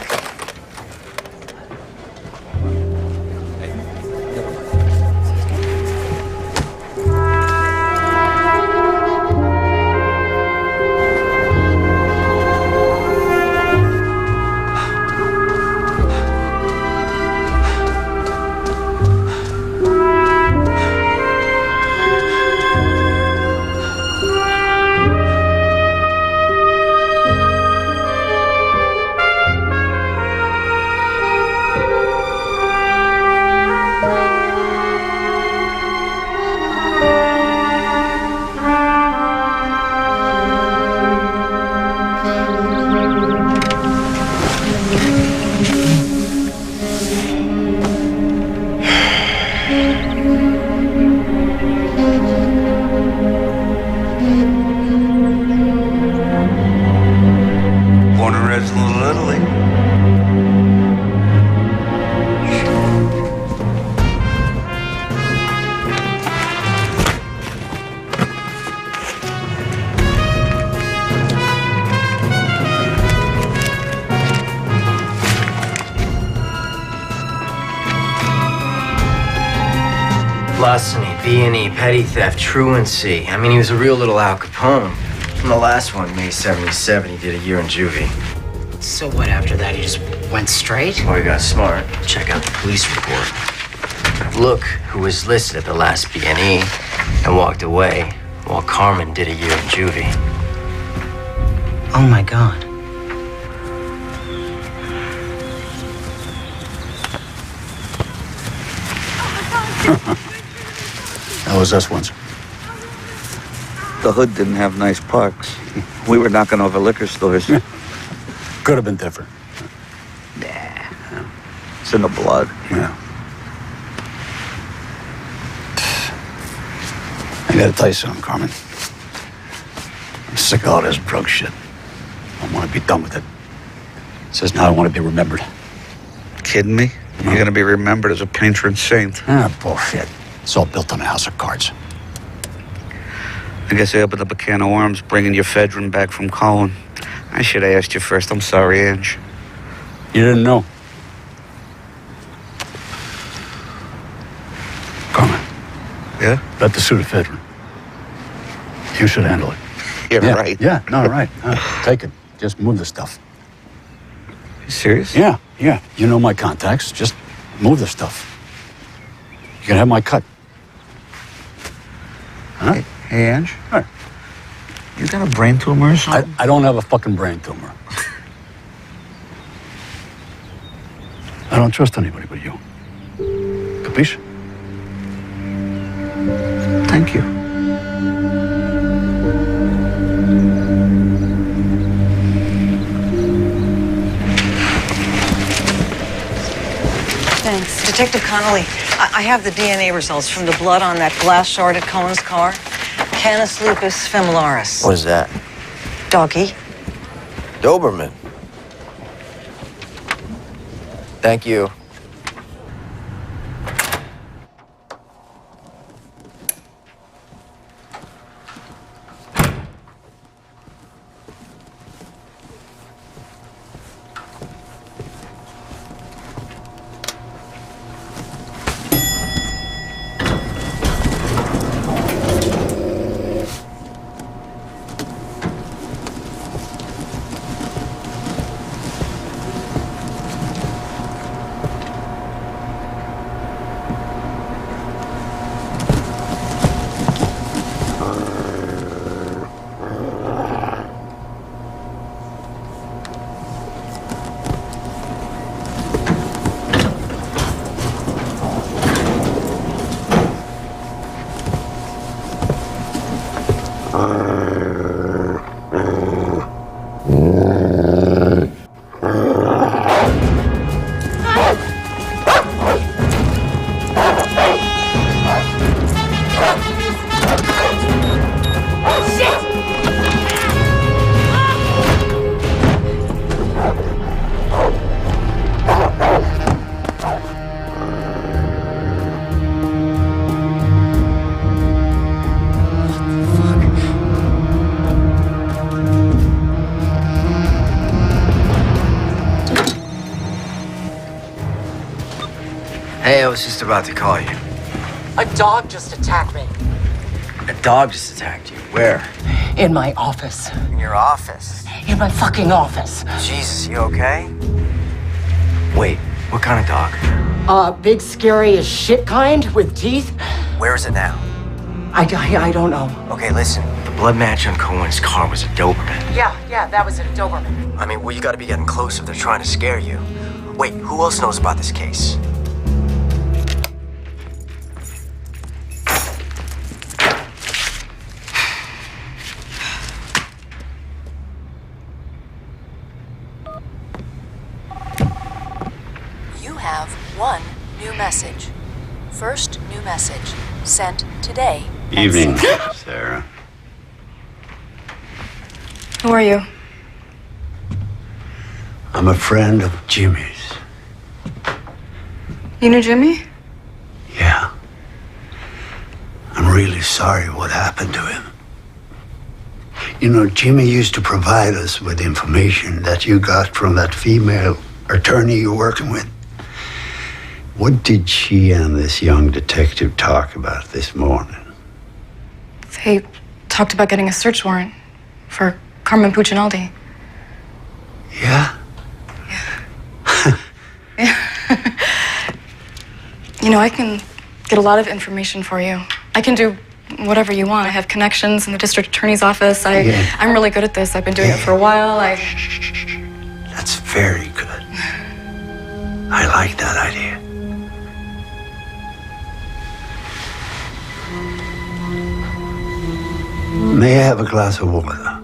Born and raised in Little Italy. Larceny, B&E, petty theft, truancy. I mean, he was a real little Al Capone. From the last one, May 77, he did a year in juvie. So what after that? He just went straight? Boy, he got smart. Check out the police report. Look who was listed at the last B&E and walked away while Carmen did a year in juvie. Oh my God. That was us once. The hood didn't have nice parks. We were knocking over liquor stores. Could have been different. It's in the blood. Yeah. I gotta tell you something, Carmen. I'm sick of all this drug shit. I want to be done with it. It says now I want to be remembered. Kidding me? You're gonna be remembered as a patron saint. Ah, bullshit. It's all built on a house of cards. I guess I opened up a can of worms bringing your ephedrine back from Colin. I should have asked you first. I'm sorry, Ange. You didn't know. Carmen. Yeah? Bet the Sudafedrin. You should handle it. You're right. Yeah, no, right. Take it. Just move the stuff. You serious? Yeah. You know my contacts. Just move the stuff. You can have my cut. Huh? Hey, Ange? Hey. You got a brain tumor or something? I don't have a fucking brain tumor. I don't trust anybody but you. Capiche? Thank you. Thanks. Detective Connolly, I have the DNA results from the blood on that glass shard at Cohen's car. Canis lupus familiaris. What is that? Doggy. Doberman. Thank you. was just about to call you. A dog just attacked me. A dog just attacked you. Where? In my office. In your office? In my fucking office. Jesus, you okay? Wait, what kind of dog? Big, scary as shit kind with teeth. Where is it now? I don't know. Okay, listen. The blood match on Cohen's car was a Doberman. Yeah, that was it, a Doberman. I mean, well, you gotta be getting close if they're trying to scare you. Wait, who else knows about this case? You have one new message. First new message. Sent today. Evening, Sarah. Who are you? I'm a friend of Jimmy's. You knew Jimmy? Yeah. I'm really sorry what happened to him. You know, Jimmy used to provide us with information that you got from that female attorney you're working with. What did she and this young detective talk about this morning? They talked about getting a search warrant for Carmen Puccinaldi. Yeah? You know, I can get a lot of information for you. I can do whatever you want. I have connections in the district attorney's office. I'm really good at this. I've been doing it for a while. That's very good. I like that idea. May I have a glass of water?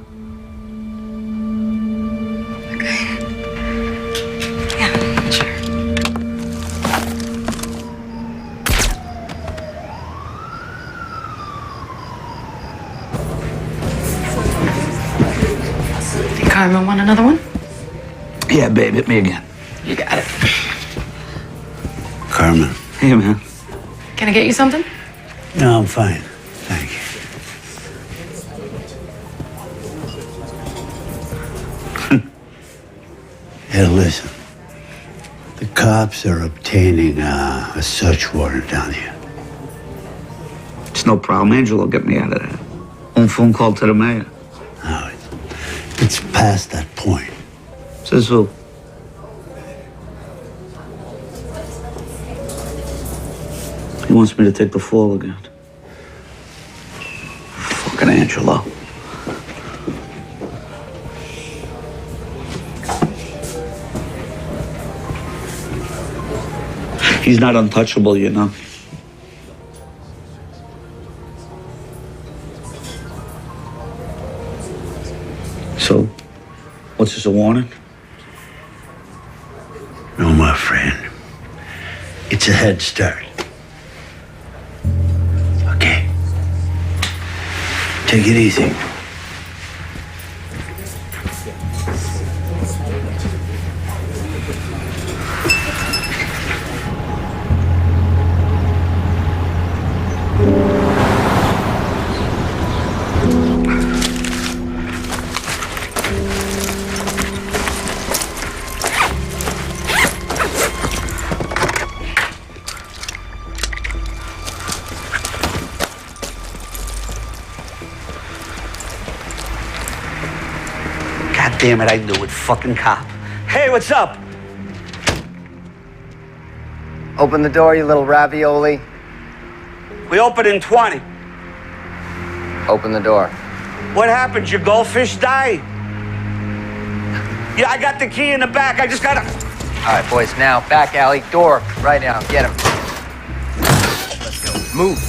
Carmen, want another one? Yeah, babe, hit me again. You got it. Carmen. Hey, man. Can I get you something? No, I'm fine. Thank you. Hey, listen. The cops are obtaining a search warrant down here. It's no problem. Angelo, get me out of there. One phone call to the mayor. No, it's past that point. Says who? He wants me to take the fall again. Fucking Angelo. He's not untouchable, you know. So, what's this, a warning? No, my friend. It's a head start. Okay. Take it easy. Damn it, I knew it. Fucking cop. Hey, what's up? Open the door, you little ravioli. We open in 20. Open the door. What happened? Your goldfish die? Yeah, I got the key in the back. I just gotta... All right, boys, now, back alley, door, right now, get him. Let's go. Move.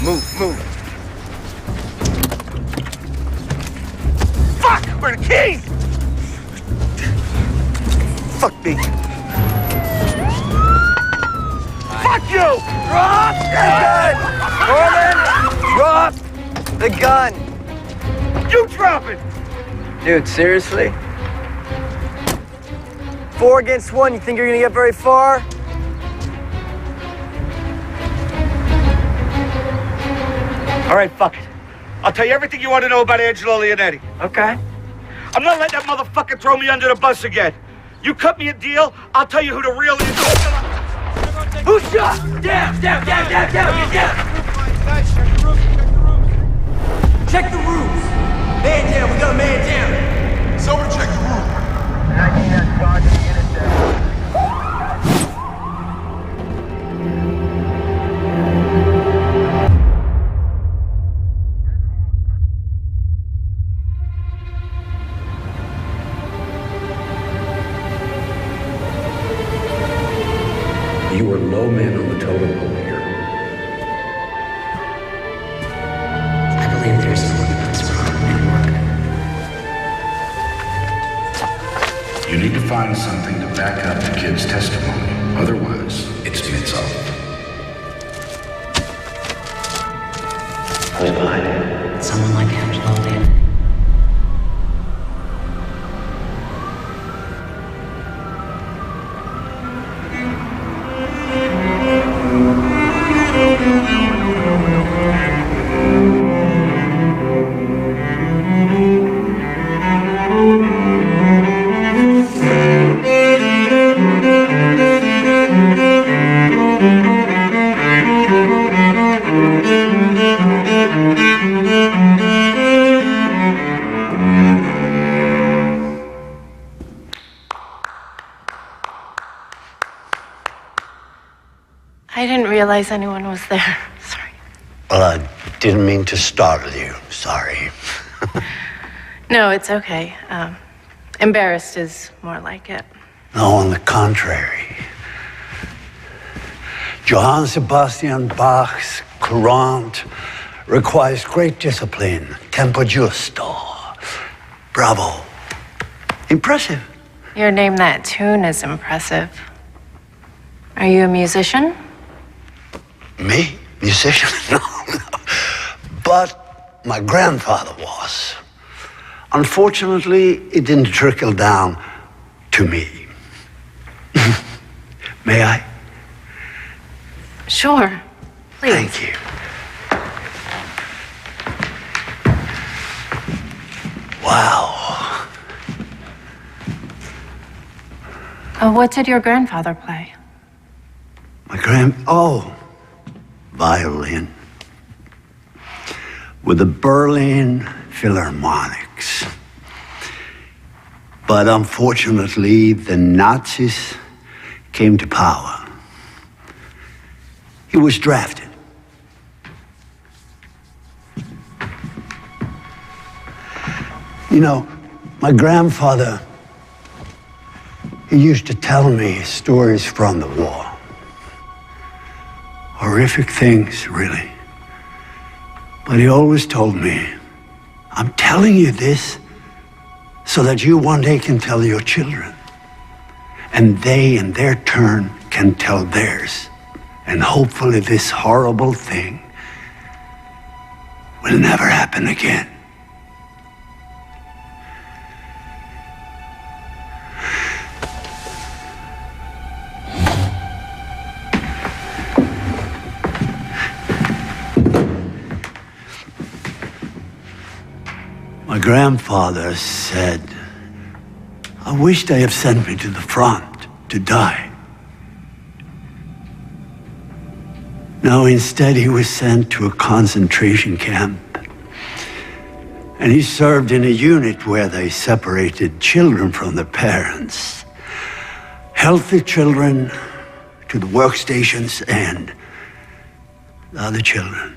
Fuck! Where are the keys? Fuck me. Fuck you! Drop the gun! Norman, drop the gun! You drop it! Dude, seriously? 4 against 1, you think you're gonna get very far? All right, fuck it. I'll tell you everything you want to know about Angelo Leonetti. Okay. I'm not letting that motherfucker throw me under the bus again. You cut me a deal, I'll tell you who the real is. Who shot? Down, down, down, down, down, get down! Guys, check the roof, check the roofs. Check the roofs! Man down, we got a man down! Someone check the roof. 19 Sergeant, unit down. You are low man on the totem pole here. I believe there's an ordinance fraud network. You need to find something to back up the kid's testimony. Otherwise, it's been solved. Who's behind it? Someone like Angelo did. I didn't realize anyone was there. Sorry. Well, I didn't mean to startle you. Sorry. No, it's okay. Embarrassed is more like it. No, on the contrary. Johann Sebastian Bach's Courant requires great discipline, tempo giusto. Bravo. Impressive. Your name that tune is impressive. Are you a musician? Me? Musician? No, no. But my grandfather was. Unfortunately, it didn't trickle down to me. May I? Sure. Please. Thank you. Wow. What did your grandfather play? Oh, violin. With the Berlin Philharmonics. But unfortunately, the Nazis came to power. He was drafted. You know, my grandfather, he used to tell me stories from the war. Horrific things, really. But he always told me, I'm telling you this so that you one day can tell your children. And they, in their turn, can tell theirs. And hopefully this horrible thing will never happen again. My grandfather said, I wish they had sent me to the front to die. No, instead he was sent to a concentration camp. And he served in a unit where they separated children from their parents. Healthy children to the workstations and the other children.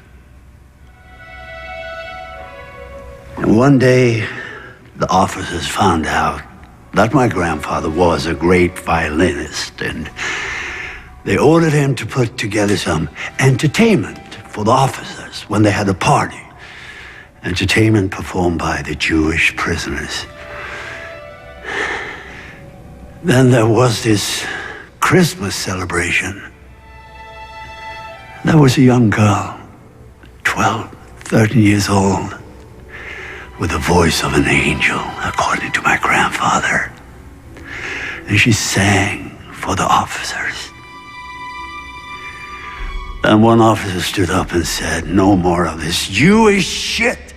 And one day, the officers found out that my grandfather was a great violinist, and they ordered him to put together some entertainment for the officers when they had a party. Entertainment performed by the Jewish prisoners. Then there was this Christmas celebration. There was a young girl, 12, 13 years old, with the voice of an angel, according to my grandfather. And she sang for the officers. Then one officer stood up and said, no more of this Jewish shit.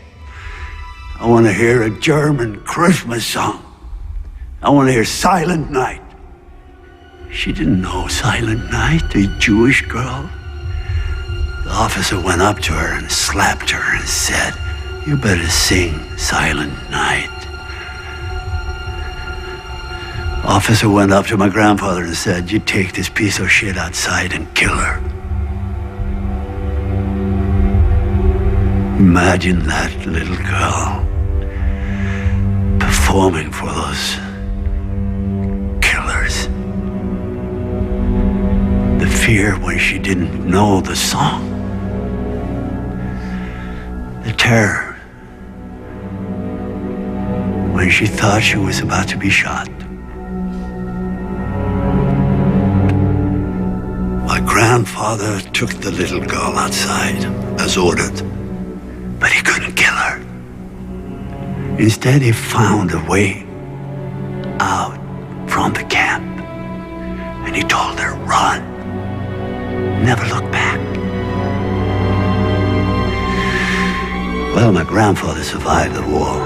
I want to hear a German Christmas song. I want to hear Silent Night. She didn't know Silent Night, the Jewish girl. The officer went up to her and slapped her and said, "You better sing Silent Night." Officer went up to my grandfather and said, "You take this piece of shit outside and kill her." Imagine that little girl performing for those killers. The fear when she didn't know the song. The terror when she thought she was about to be shot. My grandfather took the little girl outside as ordered, but he couldn't kill her. Instead, he found a way out from the camp, and he told her, "Run, never look back." Well, my grandfather survived the war,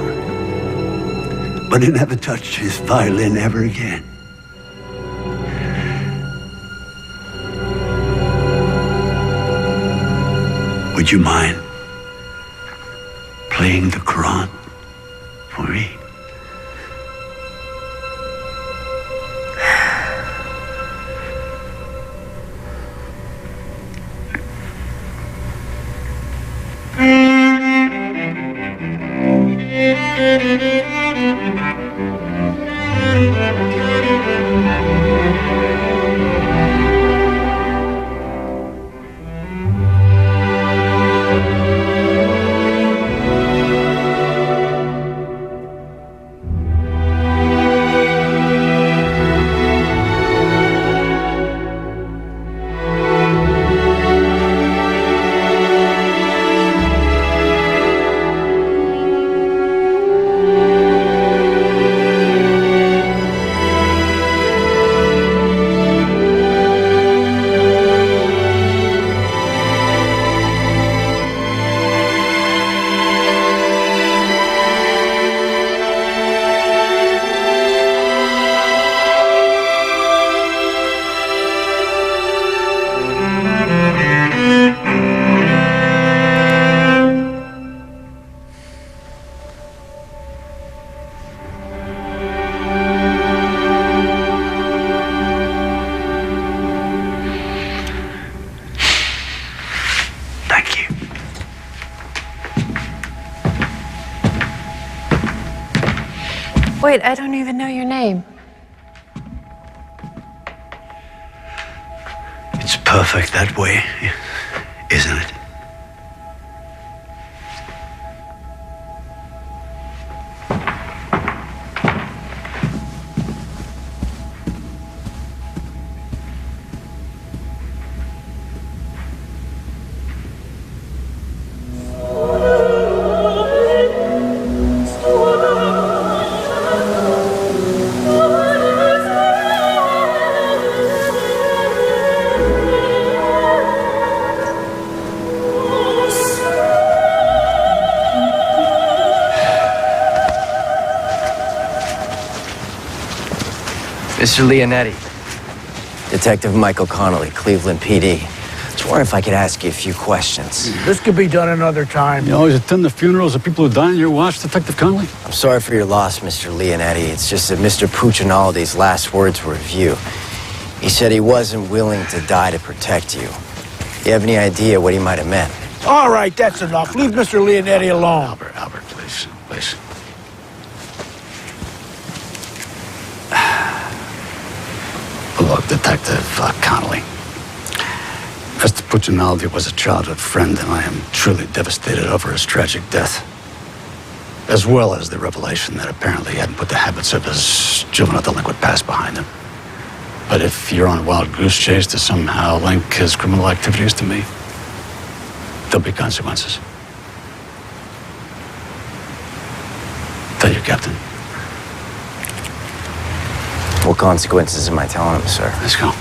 but he never touched his violin ever again. Would you mind playing the Quran for me? Wait, I don't even know your name. It's perfect that way, isn't it? Mr. Leonetti. Detective Michael Connolly, Cleveland PD. Just wondering if I could ask you a few questions. This could be done another time. You always attend the funerals of people who die on your watch, Detective Connolly? I'm sorry for your loss, Mr. Leonetti. It's just that Mr. Puccinaldi's last words were of you. He said he wasn't willing to die to protect you. Do you have any idea what he might have meant? All right, that's enough. Leave Mr. Leonetti alone. Albert, please, please. Look, Detective Connolly. Mr. Puccinaldi was a childhood friend, and I am truly devastated over his tragic death. As well as the revelation that apparently he hadn't put the habits of his juvenile delinquent past behind him. But if you're on a wild goose chase to somehow link his criminal activities to me, there'll be consequences. Tell your captain. What consequences am I telling him, sir? Let's go.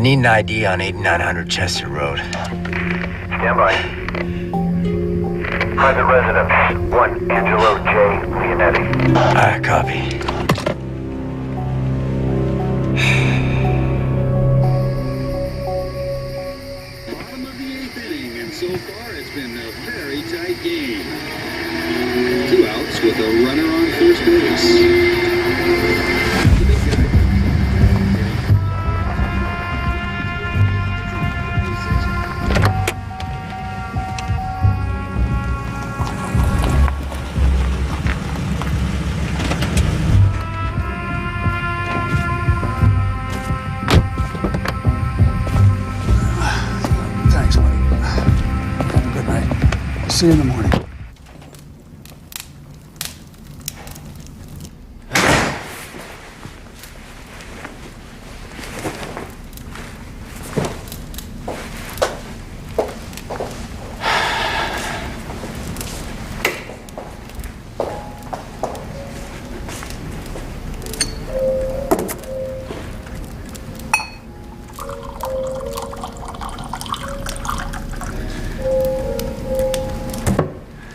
need an ID on 8900 Chester Road. Stand by. Private residence, 1 Angelo J. Leonetti. Copy. Bottom of the 8th inning, and so far it's been a very tight game. 2 outs with a runner on first base. See you in the morning.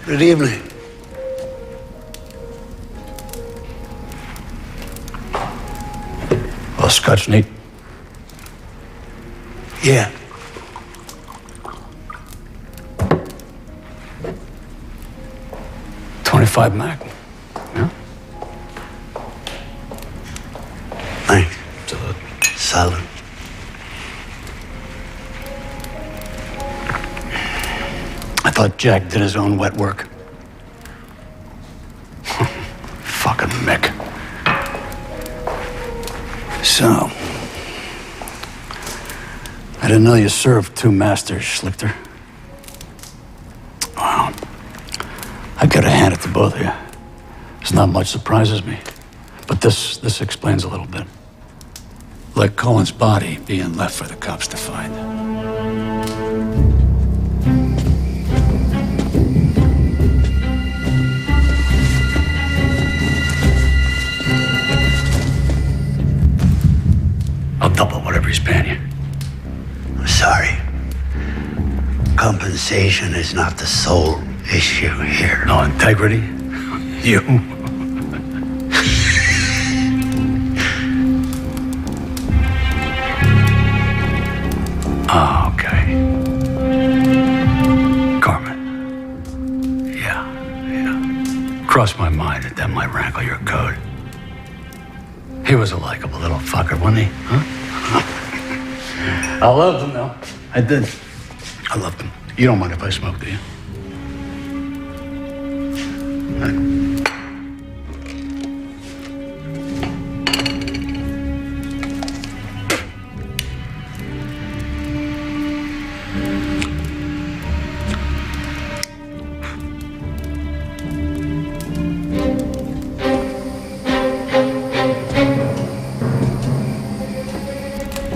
Good evening. Well, Scotch neat. Yeah. .25 Mac. Yeah. Thanks. Salute. I thought Jack did his own wet work. Fucking Mick. So, I didn't know you served 2 masters, Schlichter. Wow. I gotta hand it to both of you. There's not much surprises me, but this explains a little bit. Like Cohen's body being left for the cops to find. I'll double whatever he's paying you. I'm sorry. Compensation is not the sole issue here. No integrity? You? Oh, okay. Carmen. Yeah. Crossed my mind that might rankle your code. He was a likable little fucker, wasn't he? Huh? I loved him, though. I did. I loved him. You don't mind if I smoke, do you?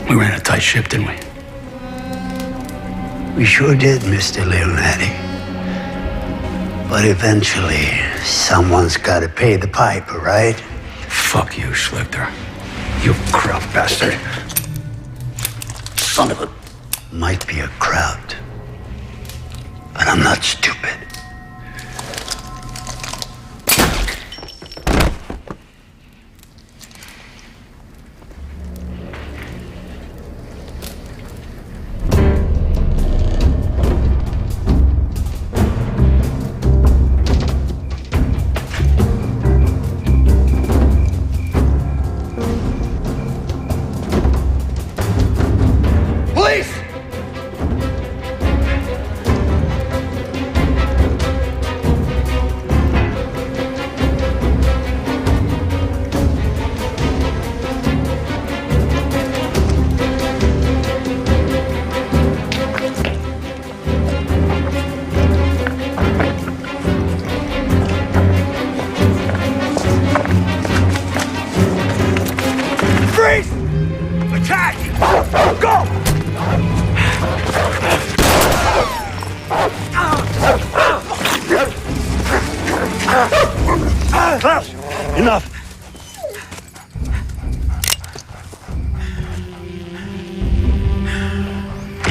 We ran a tight ship, didn't we? We sure did, Mr. Leonetti. But eventually, someone's got to pay the piper, right? Fuck you, Schlichter. You corrupt bastard. Son of a... Might be a crowd, but I'm not stupid.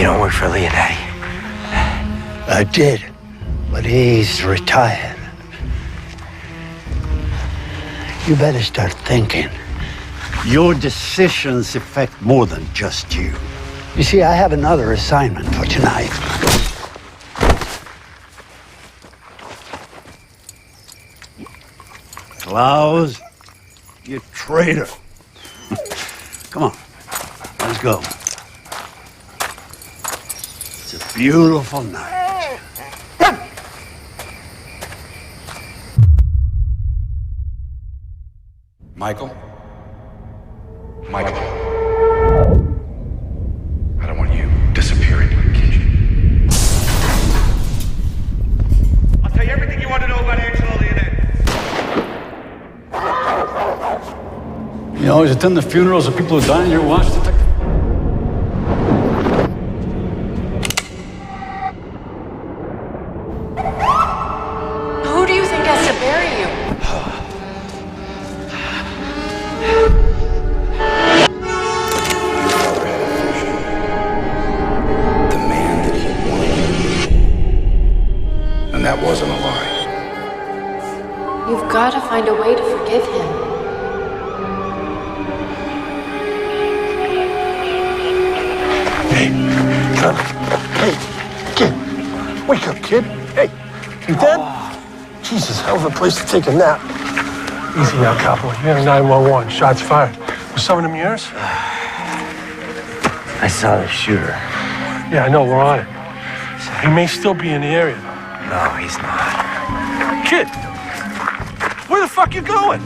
don't work for Leonetti? I did, but he's retired. You better start thinking. Your decisions affect more than just you. You see, I have another assignment for tonight. Klaus, you traitor. Come on, let's go. It's a beautiful night. Michael? Michael. I don't want you disappearing in the kitchen. I'll tell you everything you want to know about Angelo Leonetti. You always attend the funerals of people who die in your watch, Detective? Who do you think has to bury you? The man that he wanted you to be. And that wasn't a lie. You've got to find a way to forgive him. Hey, kid. Wake up, kid. Hey, you dead? Jesus, hell of a place to take a nap. Easy now, Capo. You got a 911. Shots fired. Was some of them yours? I saw the shooter. Yeah, I know. We're on it. He may still be in the area. No, he's not. Kid, where the fuck you going?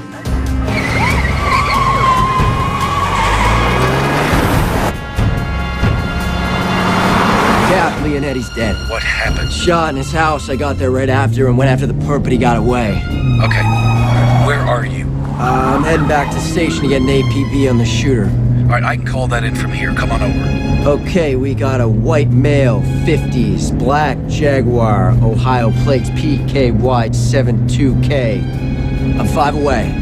Yeah, Leonetti's dead. What happened? Shot in his house. I got there right after and went after the perp, but he got away. Okay. Where are you? I'm heading back to the station to get an APB on the shooter. All right, I can call that in from here. Come on over. Okay, we got a white male, 50s, black Jaguar, Ohio plates PKY72K. I'm 5 away.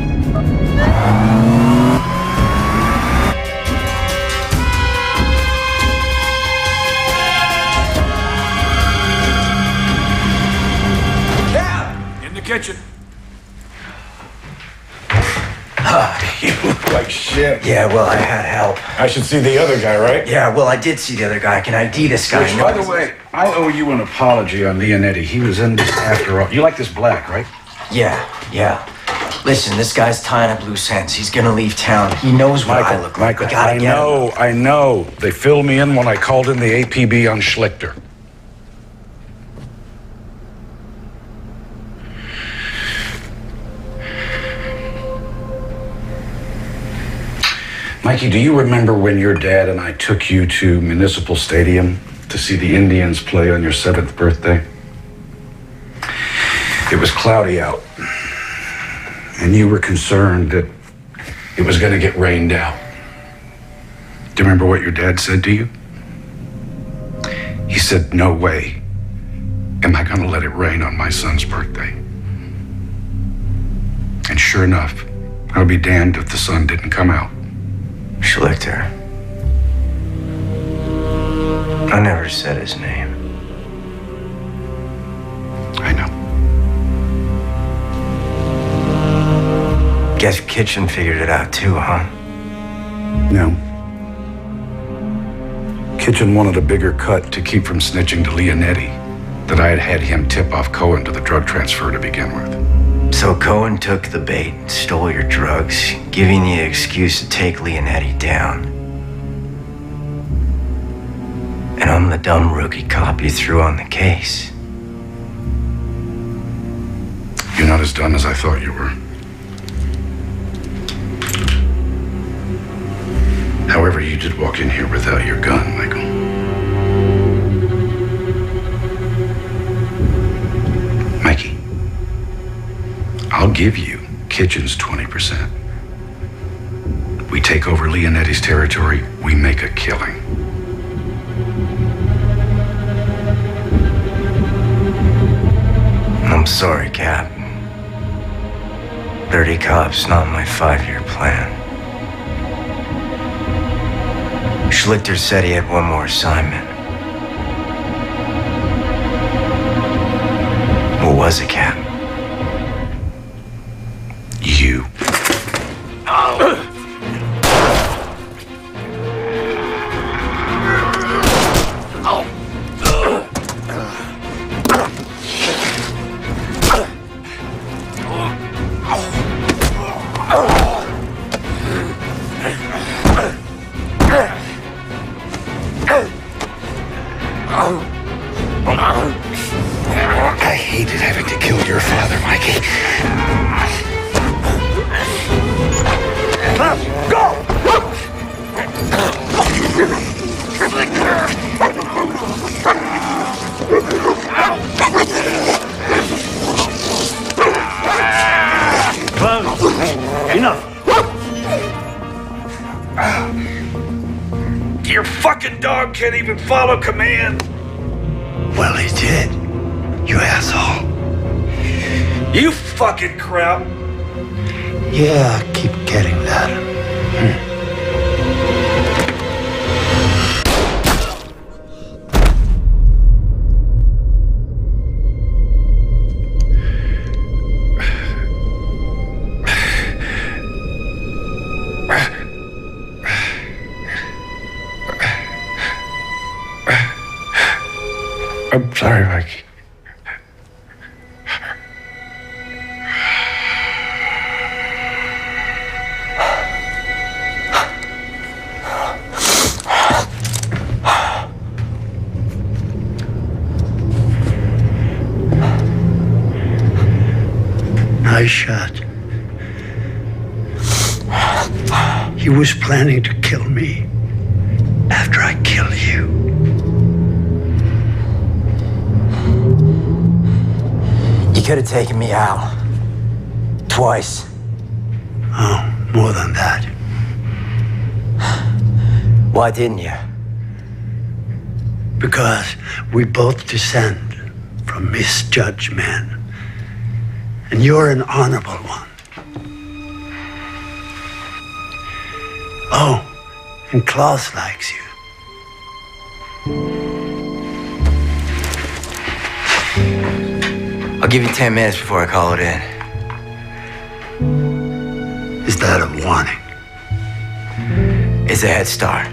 In the kitchen. You look like shit. Yeah, well, I had help. I should see the other guy, right? Yeah, well, I did see the other guy. I can ID this guy. Which, by the way, I owe you an apology on Leonetti. He was in this after all. You like this black, right? Yeah. Listen, this guy's tying up loose ends. He's gonna leave town. He knows what I look like. Michael, We gotta get him. I know. They filled me in when I called in the APB on Schlichter. Mikey, do you remember when your dad and I took you to Municipal Stadium to see the Indians play on your 7th birthday? It was cloudy out, and you were concerned that it was going to get rained out. Do you remember what your dad said to you? He said, "No way am I going to let it rain on my son's birthday." And sure enough, I'll be damned if the sun didn't come out. Schlichter. I never said his name. I know. Guess Kitchen figured it out too, huh? No. Kitchen wanted a bigger cut to keep from snitching to Leonetti that I had had him tip off Cohen to the drug transfer to begin with. So Cohen took the bait, stole your drugs, giving you an excuse to take Leonetti down. And I'm the dumb rookie cop you threw on the case. You're not as dumb as I thought you were. However, you did walk in here without your gun, Michael. Mikey, I'll give you Kitchen's 20%. We take over Leonetti's territory, we make a killing. I'm sorry, Cap. Dirty cop's not my 5-year plan. Schlichter said he had one more assignment. was a cat? You. I hated having to kill your father, Mikey. Go! Enough. Your fucking dog can't even follow command. Well, he did. You asshole. You fucking crap. Yeah, I keep getting that. I'm sorry, Mikey. Nice shot. He was planning to kill me after I kill you. You could have taken me out. Twice. Oh, more than that. Why didn't you? Because we both descend from misjudged men. And you're an honorable one. Oh, and Klaus likes you. I'll give you 10 minutes before I call it in. Is that a warning? It's a head start.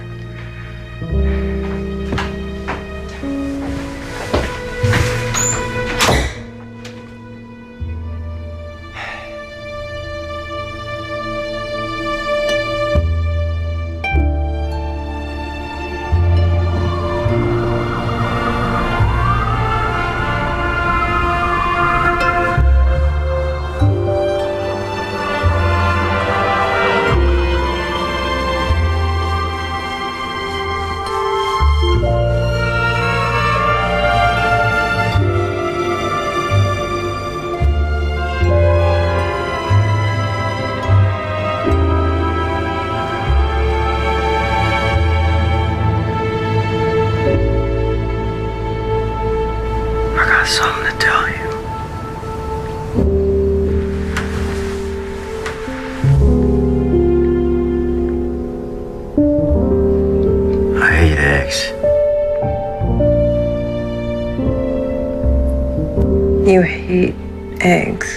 Something to tell you. I hate eggs. You hate eggs.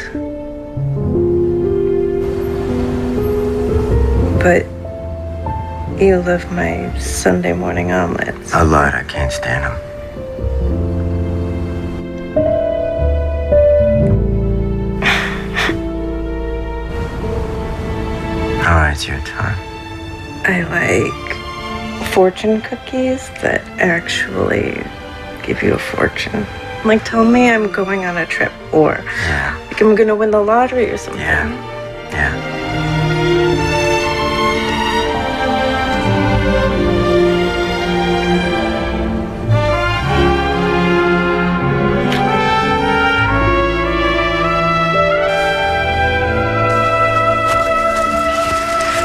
But you love my Sunday morning omelets. I lied, I can't stand them. All right, it's your time. I like fortune cookies that actually give you a fortune. Like, tell me I'm going on a trip, or like I'm gonna win the lottery or something. Yeah.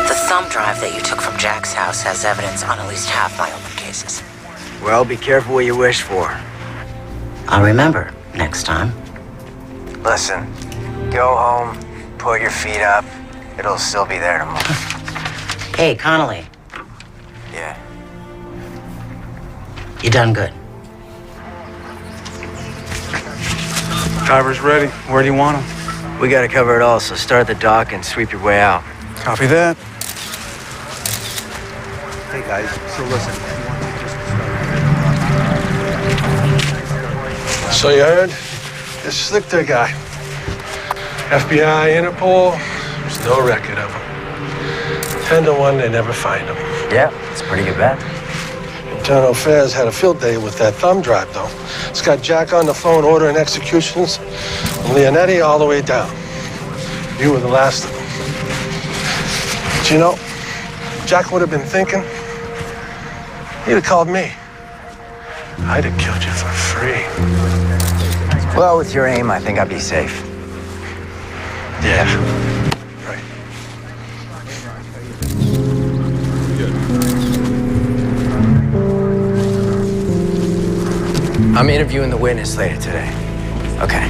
The thumb drive that you took from Jack's house has evidence on at least half my open cases. Well, be careful what you wish for. I'll remember next time. Listen, go home, put your feet up. It'll still be there tomorrow. Hey, Connolly. Yeah. You done good. Carver's ready. Where do you want him? We gotta cover it all, so start at the dock and sweep your way out. Copy that. Hey guys, so listen. So you heard? This Slichter guy. FBI, Interpol, there's no record of him. 10 to 1, they never find him. Yeah, it's a pretty good bet. Internal Affairs had a field day with that thumb drive, though. It's got Jack on the phone ordering executions, and Leonetti all the way down. You were the last of them. But you know, Jack would have been thinking, he'd have called me. I'd have killed you for free. Well, with your aim, I think I'd be safe. Yeah. Right. I'm interviewing the witness later today. Okay.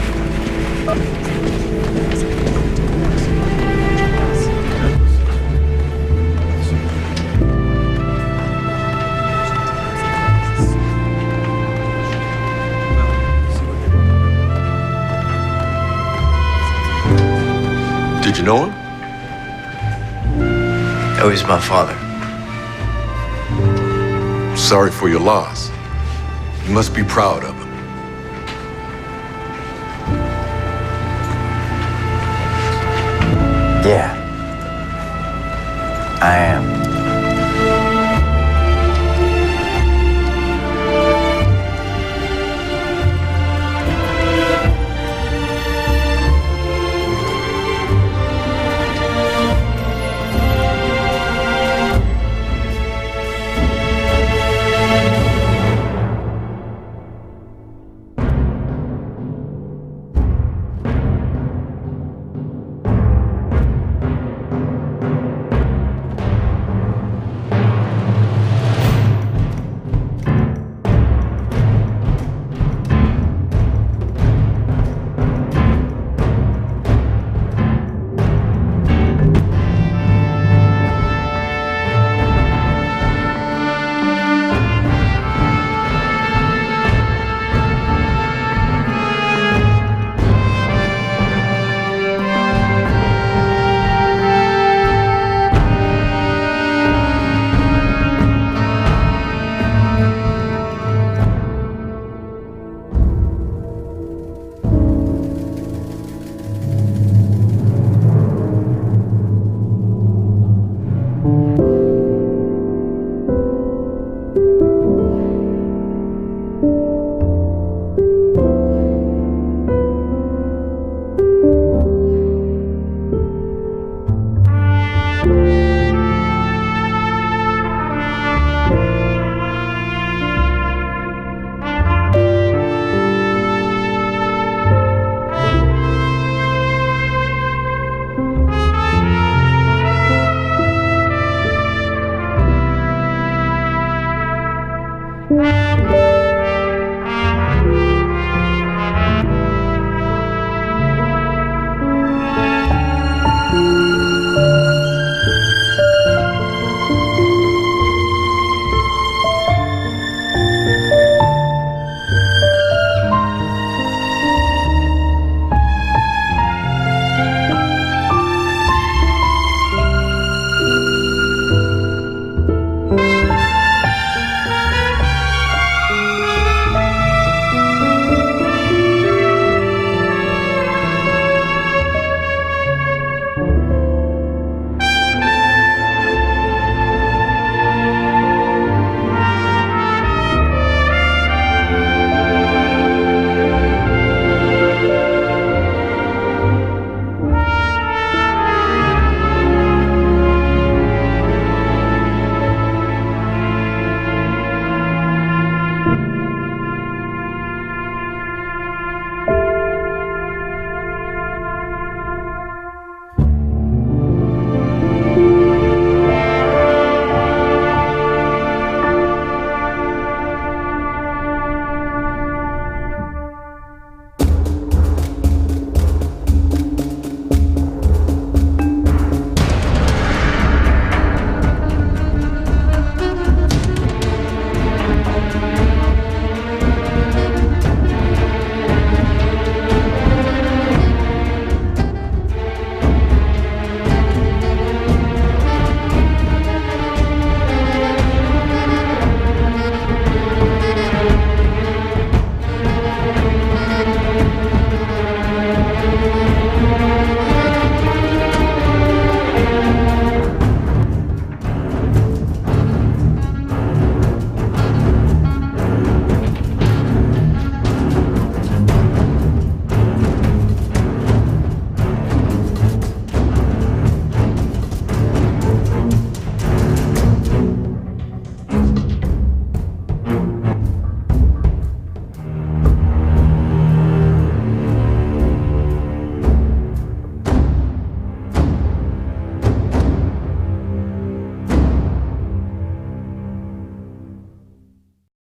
Did you know him? Oh, he's my father. Sorry for your loss. You must be proud of him. Yeah.